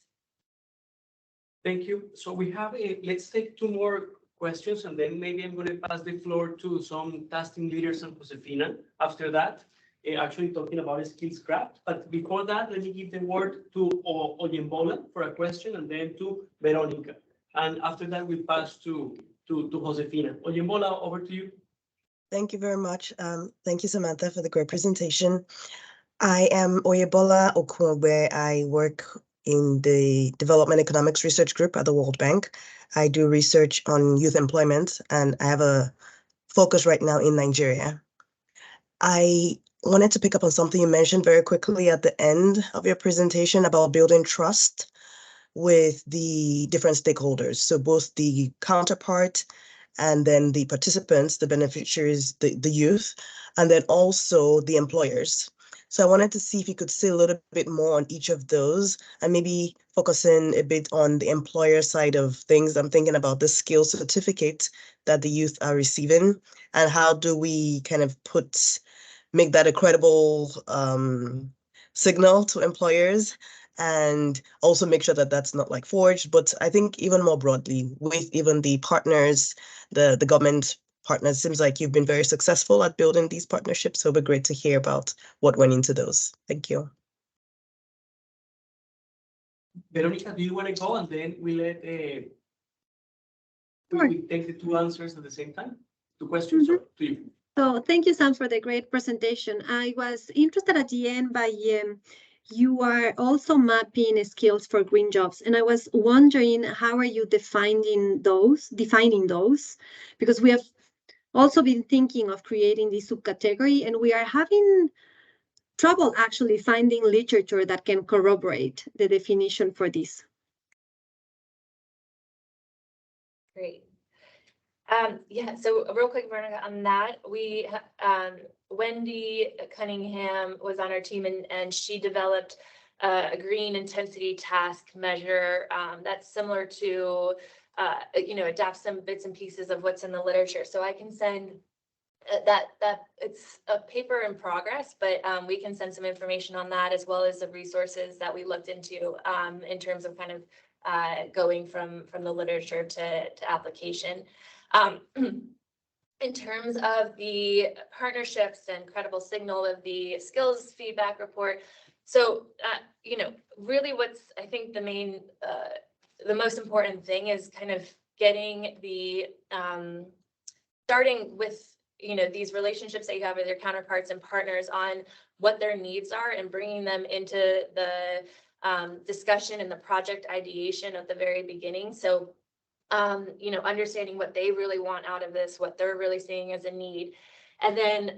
[SPEAKER 1] Thank you. So we have let's take 2 more questions, and then maybe I'm going to pass the floor to some tasking leaders and Josefina after that, actually talking about SkillCraft. But before that, let me give the word to Oyembola for a question, and then to Veronica. And after that, we'll pass to Josefina. Oyembola, over to you.
[SPEAKER 12] Thank you very much. Thank you, Samantha, for the great presentation. I am Oyebola Okwogbe. I work in the Development Economics Research Group at the World Bank. I do research on youth employment, and I have a focus right now in Nigeria. I wanted to pick up on something you mentioned very quickly at the end of your presentation about building trust with the different stakeholders. So both the counterpart and then the participants, the beneficiaries, the youth, and then also the employers. So I wanted to see if you could say a little bit more on each of those and maybe focusing a bit on the employer side of things. I'm thinking about the skill certificate that the youth are receiving and how do we kind of make that a credible signal to employers and also make sure that that's not like forged. But I think even more broadly with even the partners, the government partners, seems like you've been very successful at building these partnerships. So it'll be great to hear about what went into those. Thank you.
[SPEAKER 1] Veronica, do you want to go and then we let we take the two answers at the same time? Two questions or to you?
[SPEAKER 2] So thank you, Sam, for the great presentation. I was interested at the end by you are also mapping skills for green jobs, and I was wondering how are you defining those? Because we have also been thinking of creating this subcategory, and we are having trouble actually finding literature that can corroborate the definition for this.
[SPEAKER 4] Great. Yeah, so real quick, Veronica, on that, we Wendy Cunningham was on our team and she developed a green intensity task measure that's similar to, adapt some bits and pieces of what's in the literature. So I can send that it's a paper in progress, but we can send some information on that as well as the resources that we looked into in terms of kind of going from the literature to application. In terms of the partnerships and credible signal of the skills feedback report, so really what's I think the most important thing is kind of getting the starting with these relationships that you have with your counterparts and partners on what their needs are and bringing them into the discussion and the project ideation at the very beginning. So understanding what they really want out of this, what they're really seeing as a need. And then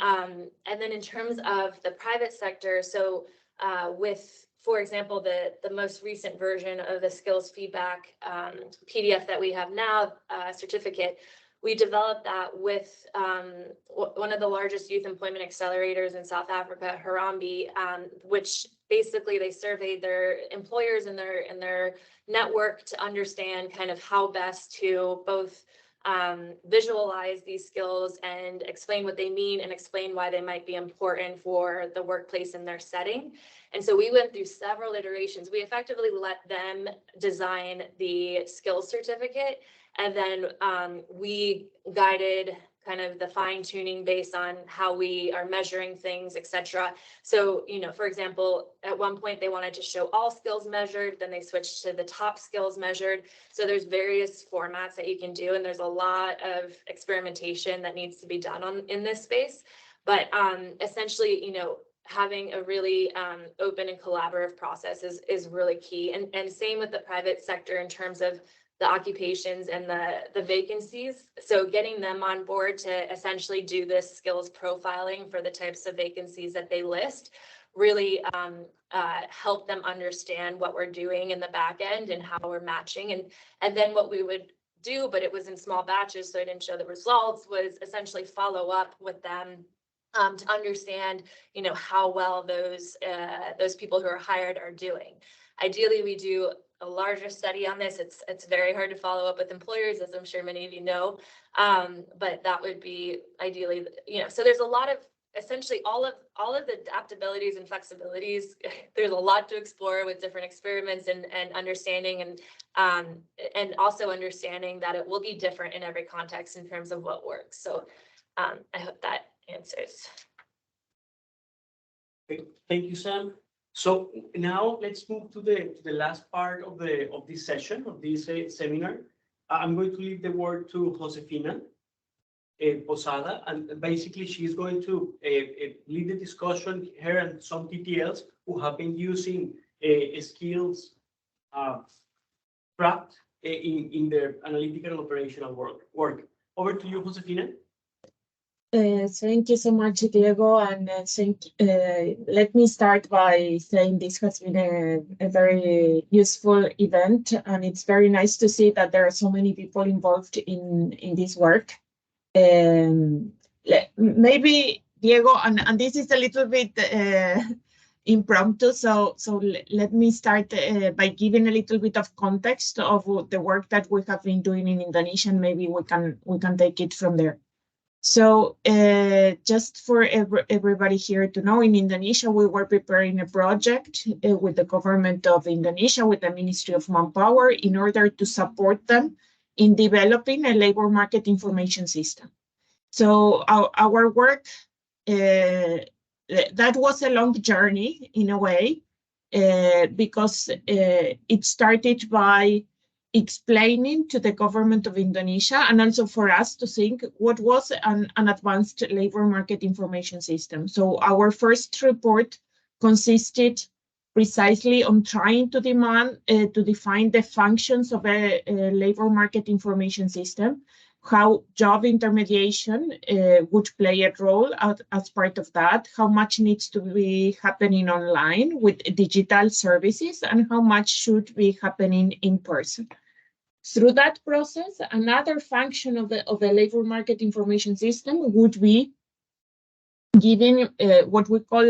[SPEAKER 4] in terms of the private sector, so with, for example, the most recent version of the skills feedback PDF that we have now, certificate, we developed that with one of the largest youth employment accelerators in South Africa, Harambee, which basically they surveyed their employers and their network to understand kind of how best to both visualize these skills and explain what they mean and explain why they might be important for the workplace in their setting. And so we went through several iterations. We effectively let them design the skills certificate, and then we guided kind of the fine tuning based on how we are measuring things, etc. So, for example, at one point they wanted to show all skills measured, then they switched to the top skills measured. So there's various formats that you can do, and there's a lot of experimentation that needs to be done in this space. But essentially, having a really open and collaborative process is really key. And same with the private sector in terms of the occupations and the vacancies. So getting them on board to essentially do this skills profiling for the types of vacancies that they list really help them understand what we're doing in the back end and how we're matching. And then what we would do, but it was in small batches, so I didn't show the results, was essentially follow up with them to understand, how well those people who are hired are doing. Ideally, we do a larger study on this. It's very hard to follow up with employers, as I'm sure many of you know, but that would be ideally, so there's a lot of essentially all of the adaptabilities and flexibilities. There's a lot to explore with different experiments and understanding and also understanding that it will be different in every context in terms of what works. So I hope that answers.
[SPEAKER 1] Thank you, Sam. So now let's move to the last part of this session, of this seminar. I'm going to leave the word to Josefina Posada, and basically she's going to lead the discussion, her and some TTLs who have been using skills craft in their analytical and operational work. Over to you, Josefina.
[SPEAKER 13] Thank you so much, Diego, and let me start by saying this has been a very useful event, and it's very nice to see that there are so many people involved in this work. Maybe Diego, and this is a little bit impromptu, so let me start by giving a little bit of context of the work that we have been doing in Indonesia, and maybe we can take it from there. So just for everybody here to know, in Indonesia, we were preparing a project with the government of Indonesia, with the Ministry of Manpower, in order to support them in developing a labor market information system. So our work, that was a long journey in a way, because it started by explaining to the government of Indonesia, and also for us to think what was an advanced labor market information system. So our first report consisted precisely on trying to define the functions of a labor market information system, how job intermediation would play a role as part of that, how much needs to be happening online with digital services, and how much should be happening in person. Through that process, another function of the labor market information system would be giving what we call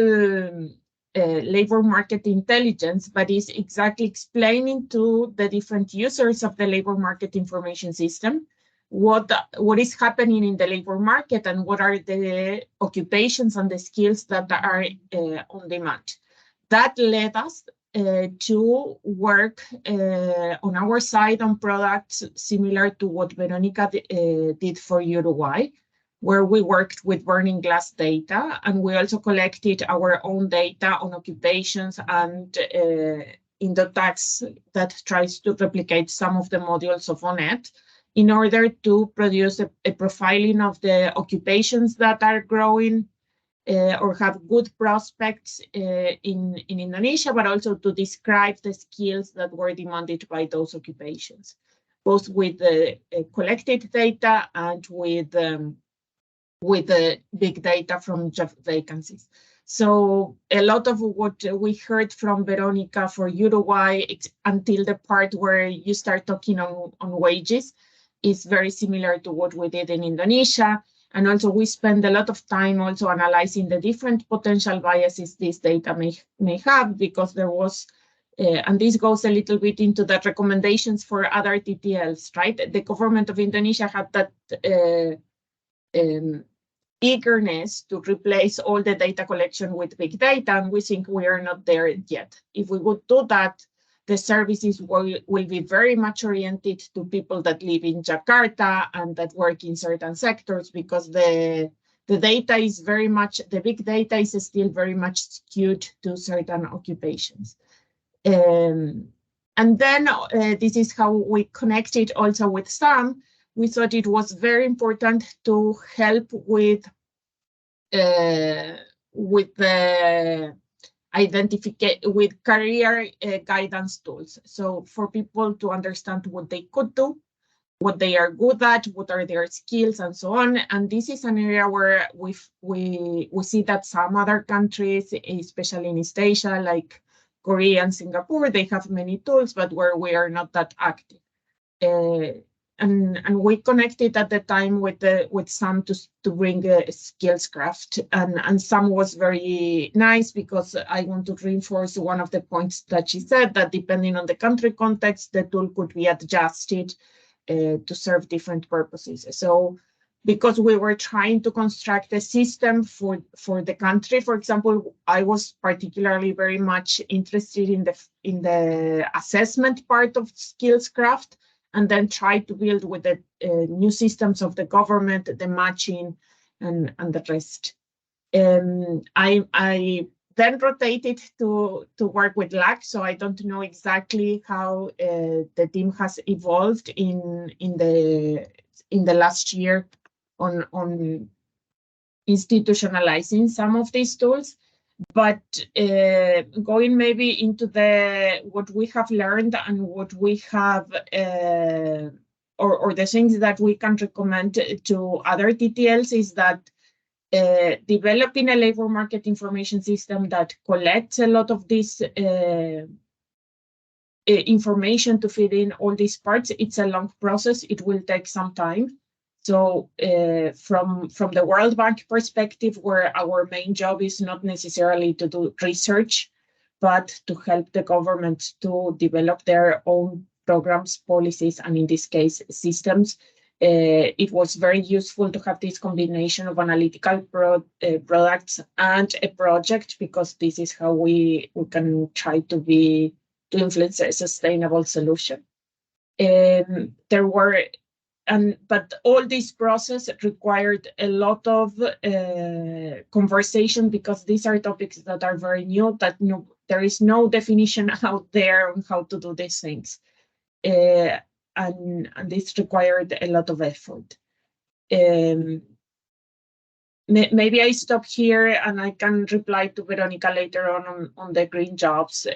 [SPEAKER 13] labor market intelligence, but is exactly explaining to the different users of the labor market information system what is happening in the labor market and what are the occupations and the skills that are on demand. That led us to work on our side on products similar to what Veronica did for Uruguay, where we worked with burning glass data, and we also collected our own data on occupations and Indotax that tries to replicate some of the modules of ONET in order to produce a profiling of the occupations that are growing or have good prospects in Indonesia, but also to describe the skills that were demanded by those occupations, both with the collected data and with the big data from job vacancies. So a lot of what we heard from Veronica for Uruguay until the part where you start talking on wages is very similar to what we did in Indonesia. And also we spend a lot of time also analyzing the different potential biases this data may have, because there was, and this goes a little bit into the recommendations for other TTLs, right? The government of Indonesia had that eagerness to replace all the data collection with big data, and we think we are not there yet. If we would do that, the services will be very much oriented to people that live in Jakarta and that work in certain sectors, because the data is very much, the big data is still very much skewed to certain occupations. And then this is how we connected also with Sam. We thought it was very important to help with the with career guidance tools. So for people to understand what they could do, what they are good at, what are their skills, and so on. And this is an area where we see that some other countries, especially in East Asia, like Korea and Singapore, they have many tools, but where we are not that active. And we connected at the time with Sam to bring SkillCraft, and Sam was very nice, because I want to reinforce one of the points that she said, that depending on the country context, the tool could be adjusted to serve different purposes. So because we were trying to construct a system for the country, for example, I was particularly very much interested in the assessment part of SkillCraft, and then try to build with the new systems of the government, the matching, and the rest. I then rotated to work with LAC, so I don't know exactly how the team has evolved in the last year on institutionalizing some of these tools. But going maybe into what we have learned and what we have, or the things that we can recommend to other TTLs, is that developing a labor market information system that collects a lot of this information to fit in all these parts, it's a long process. It will take some time. So from the World Bank perspective, where our main job is not necessarily to do research, but to help the government to develop their own programs, policies, and in this case, systems, it was very useful to have this combination of analytical products and a project, because this is how we can try to influence a sustainable solution. But all this process required a lot of conversation, because these are topics that are very new, that there is no definition out there on how to do these things. And this required a lot of effort. Maybe I stop here and I can reply to Veronica later on the green jobs.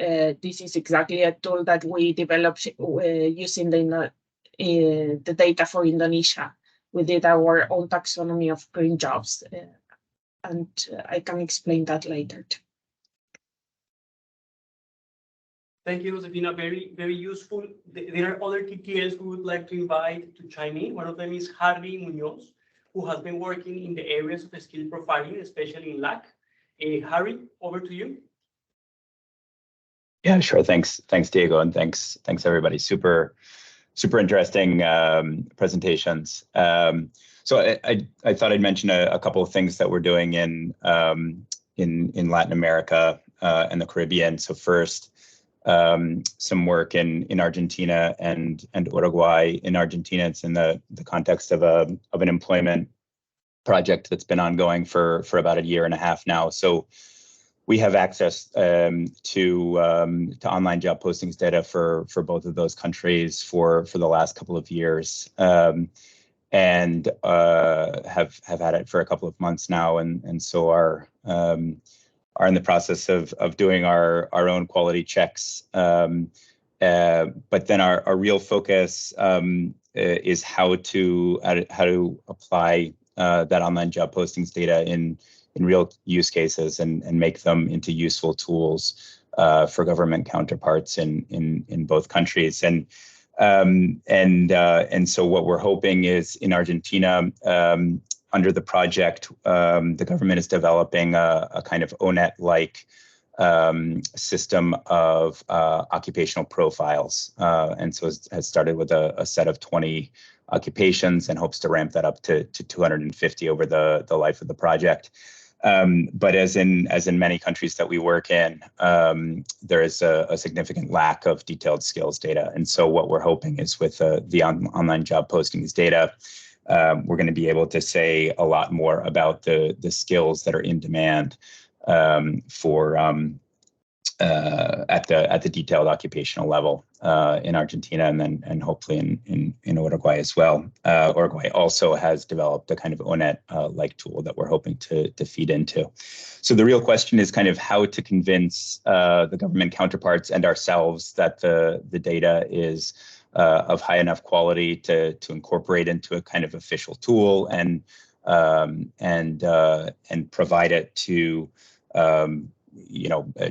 [SPEAKER 13] This is exactly a tool that we developed using the data for Indonesia. We did our own taxonomy of green jobs, and I can explain that later too.
[SPEAKER 1] Thank you, Josefina. Very, very useful. There are other TTLs we would like to invite to chime in. One of them is Harry Munoz, who has been working in the areas of skill profiling, especially in LAC. Harry, over to you.
[SPEAKER 14] Yeah, sure. Thanks, Diego, and thanks everybody. Super interesting presentations. So I thought I'd mention a couple of things that we're doing in Latin America and the Caribbean. So first, some work in Argentina and Uruguay. In Argentina, it's in the context of an employment project that's been ongoing for about a year and a half now. So we have access to online job postings data for both of those countries for the last couple of years, and have had it for a couple of months now, and so are in the process of doing our own quality checks. But then our real focus is how to apply that online job postings data in real use cases and make them into useful tools for government counterparts in both countries. And so what we're hoping is in Argentina, under the project, the government is developing a kind of ONET-like system of occupational profiles. And so has started with a set of 20 occupations and hopes to ramp that up to 250 over the life of the project. But as in many countries that we work in, there is a significant lack of detailed skills data. And so what we're hoping is with the online job postings data, we're going to be able to say a lot more about the skills that are in demand for at the detailed occupational level in Argentina, and hopefully in Uruguay as well. Uruguay also has developed a kind of ONET like tool that we're hoping to feed into. So the real question is kind of how to convince the government counterparts and ourselves that the data is of high enough quality to incorporate into a kind of official tool and provide it to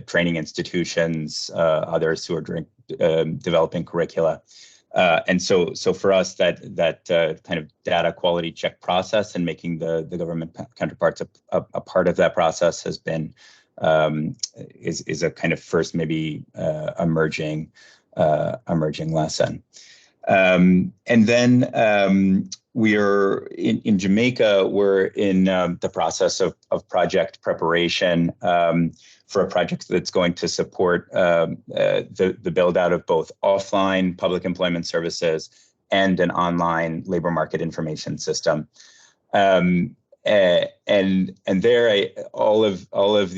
[SPEAKER 14] training institutions, others who are developing curricula. And so for us, that kind of data quality check process and making the government counterparts a part of that process has been is a kind of first maybe emerging lesson. And then we're in Jamaica. We're in the process of project preparation for a project that's going to support the build out of both offline public employment services and an online labor market information system. And there, all of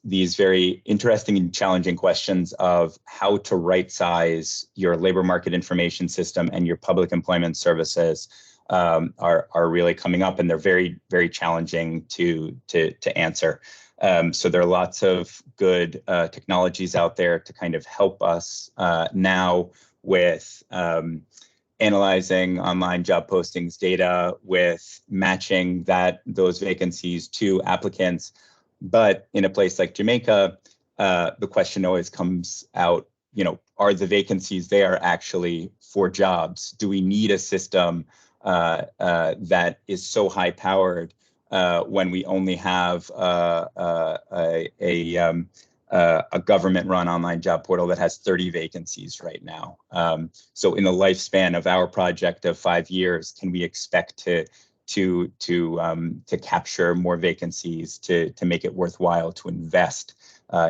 [SPEAKER 14] these very interesting and challenging questions of how to right size your labor market information system and your public employment services are really coming up, and they're very, very challenging to answer. So there are lots of good technologies out there to kind of help us now with analyzing online job postings data, with matching those vacancies to applicants. But in a place like Jamaica, the question always comes out, are the vacancies there actually for jobs? Do we need a system that is so high powered when we only have a government-run online job portal that has 30 vacancies right now. So in the lifespan of our project of 5 years, can we expect to capture more vacancies, to make it worthwhile to invest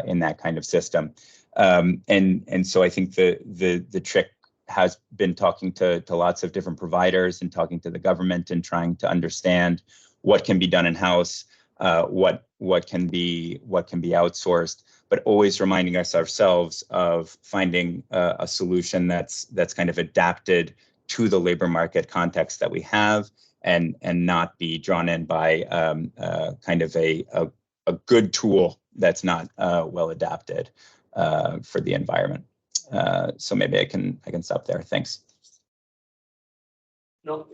[SPEAKER 14] in that kind of system? And so I think the trick has been talking to lots of different providers and talking to the government and trying to understand what can be done in-house, what can be outsourced, but always reminding us ourselves of finding a solution that's kind of adapted to the labor market context that we have, and not be drawn in by kind of a good tool that's not well adapted for the environment. So maybe I can stop there. Thanks.
[SPEAKER 1] No,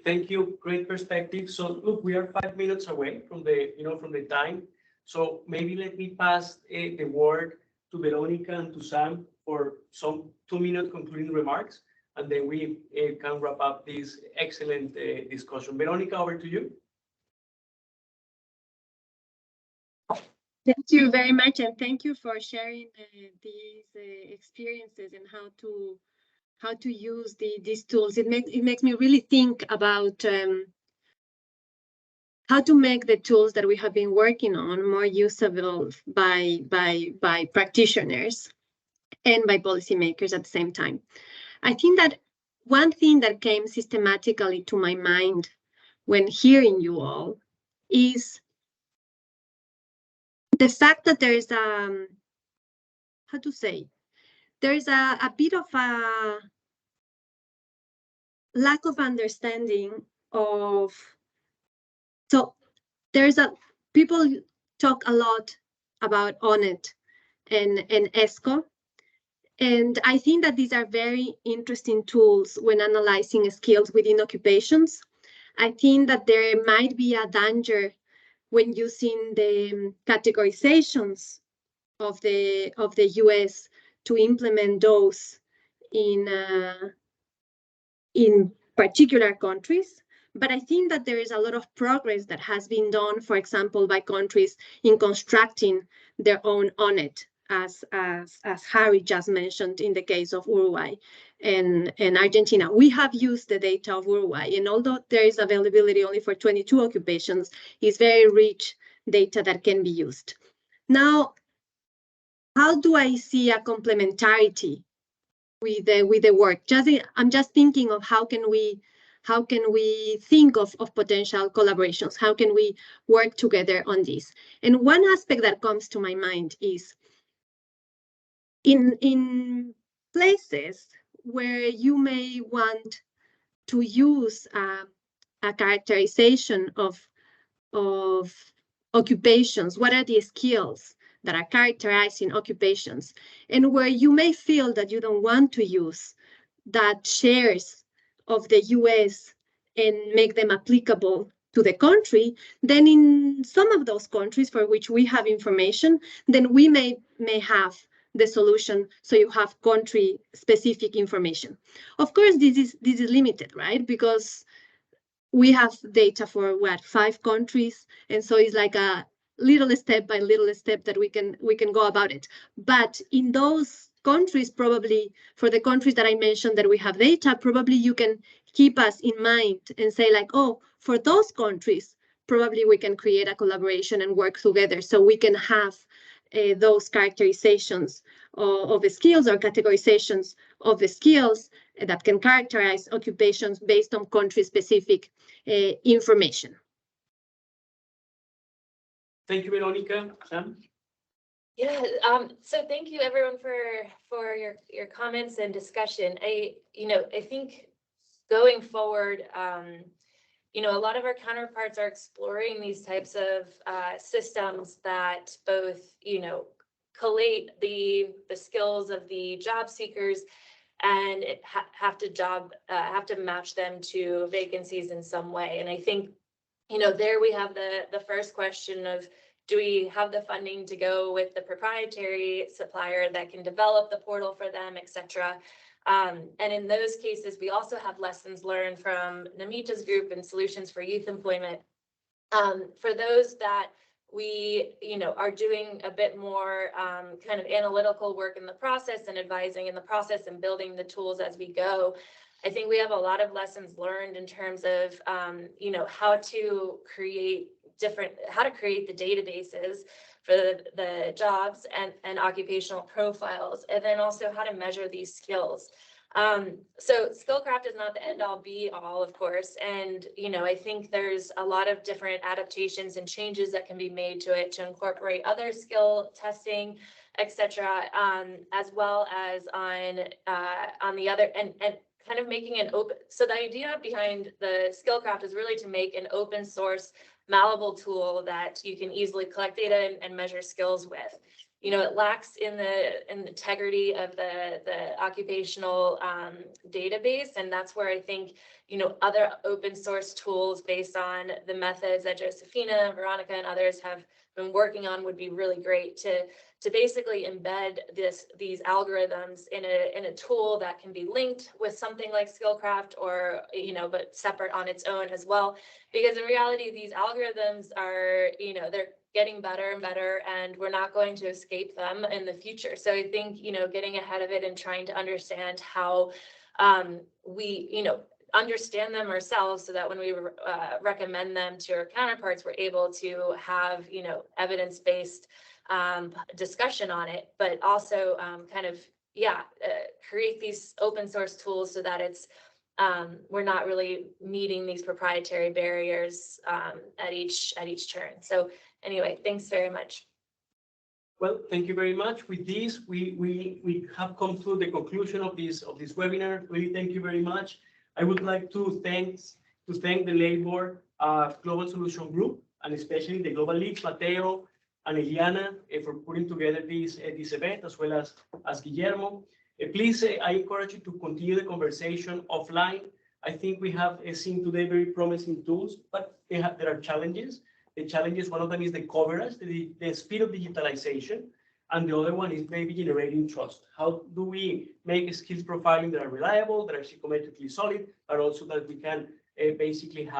[SPEAKER 1] thank you. Great perspective. So look, we are 5 minutes away from the time. So maybe let me pass the word to Veronica and to Sam for some 2-minute concluding remarks, and then we can wrap up this excellent discussion. Veronica, over to you.
[SPEAKER 2] Thank you very much, and thank you for sharing these experiences and how to use these tools. It makes me really think about how to make the tools that we have been working on more usable by practitioners and by policymakers at the same time. I think that one thing that came systematically to my mind when hearing you all is the fact that there is a bit of a lack of understanding of, so people talk a lot about ONET and ESCO, and I think that these are very interesting tools when analyzing skills within occupations. I think that there might be a danger when using the categorizations of the US to implement those in particular countries. But I think that there is a lot of progress that has been done, for example, by countries in constructing their own ONET, as Harry just mentioned in the case of Uruguay and Argentina. We have used the data of Uruguay, and although there is availability only for 22 occupations, it's very rich data that can be used. Now, how do I see a complementarity with the work? I'm just thinking of how can we think of potential collaborations? How can we work together on this? And one aspect that comes to my mind is in places where you may want to use a characterization of occupations. What are the skills that are characterizing occupations? And where you may feel that you don't want to use that shares of the US and make them applicable to the country, then in some of those countries for which we have information, then we may have the solution, so you have country-specific information. Of course, this is limited, right? Because we have data for 5 countries, and so it's like a little step by little step that we can go about it. But in those countries, probably for the countries that I mentioned that we have data, probably you can keep us in mind and say like, oh, for those countries, probably we can create a collaboration and work together so we can have those characterizations of the skills or categorizations of the skills that can characterize occupations based on country-specific information.
[SPEAKER 1] Thank you, Veronica. Sam?
[SPEAKER 4] Yeah, so thank you everyone for your comments and discussion. I think going forward, a lot of our counterparts are exploring these types of systems that both, collate the skills of the job seekers and have to match them to vacancies in some way. And I think, there we have the first question of, do we have the funding to go with the proprietary supplier that can develop the portal for them, et cetera? And in those cases, we also have lessons learned from Namita's group and Solutions for Youth Employment. For those that we, are doing a bit more kind of analytical work in the process and advising in the process and building the tools as we go, I think we have a lot of lessons learned in terms of, how to create the databases for the jobs and occupational profiles, and then also how to measure these skills. So SkillCraft is not the end all be all, of course. And, I think there's a lot of different adaptations and changes that can be made to it to incorporate other skill testing, etc., as well as on the other and kind of making an open. So the idea behind the SkillCraft is really to make an open source, malleable tool that you can easily collect data and measure skills with. It lacks in the integrity of the occupational database, and that's where I think other open source tools based on the methods that Josefina, Veronica, and others have been working on would be really great to basically embed these algorithms in a tool that can be linked with something like SkillCraft, or but separate on its own as well, because in reality these algorithms are they're getting better and better, and we're not going to escape them in the future. So I think getting ahead of it and trying to understand how we understand them ourselves, so that when we recommend them to our counterparts, we're able to have evidence-based discussion on it, but also create these open source tools so that it's we're not really meeting these proprietary barriers at each turn. So anyway, thanks very much.
[SPEAKER 1] Well, thank you very much. With this, we have come to the conclusion of this webinar. Really, thank you very much. I would like to thank the Labor Global Solution Group, and especially the Global Leads, Mateo and Eliana, for putting together this event, as well as Guillermo. Please, I encourage you to continue the conversation offline. I think we have seen today very promising tools, but there are challenges. The challenges, one of them is the coverage, the speed of digitalization, and the other one is maybe generating trust. How do we make skills profiling that are reliable, that are psychometrically solid, but also that we can basically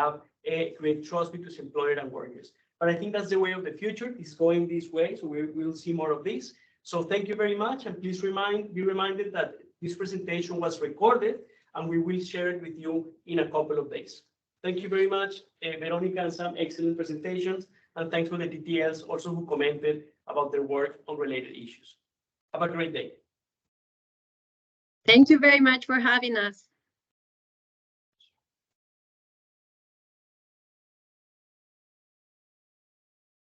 [SPEAKER 1] create trust between employer and workers? But I think that's the way of the future. It's going this way, so we'll see more of this. So thank you very much, and please be reminded that this presentation was recorded, and we will share it with you in a couple of days. Thank you very much, Veronica and Sam, excellent presentations, and thanks for the TTLs also who commented about their work on related issues. Have a great day.
[SPEAKER 2] Thank you very much for having us.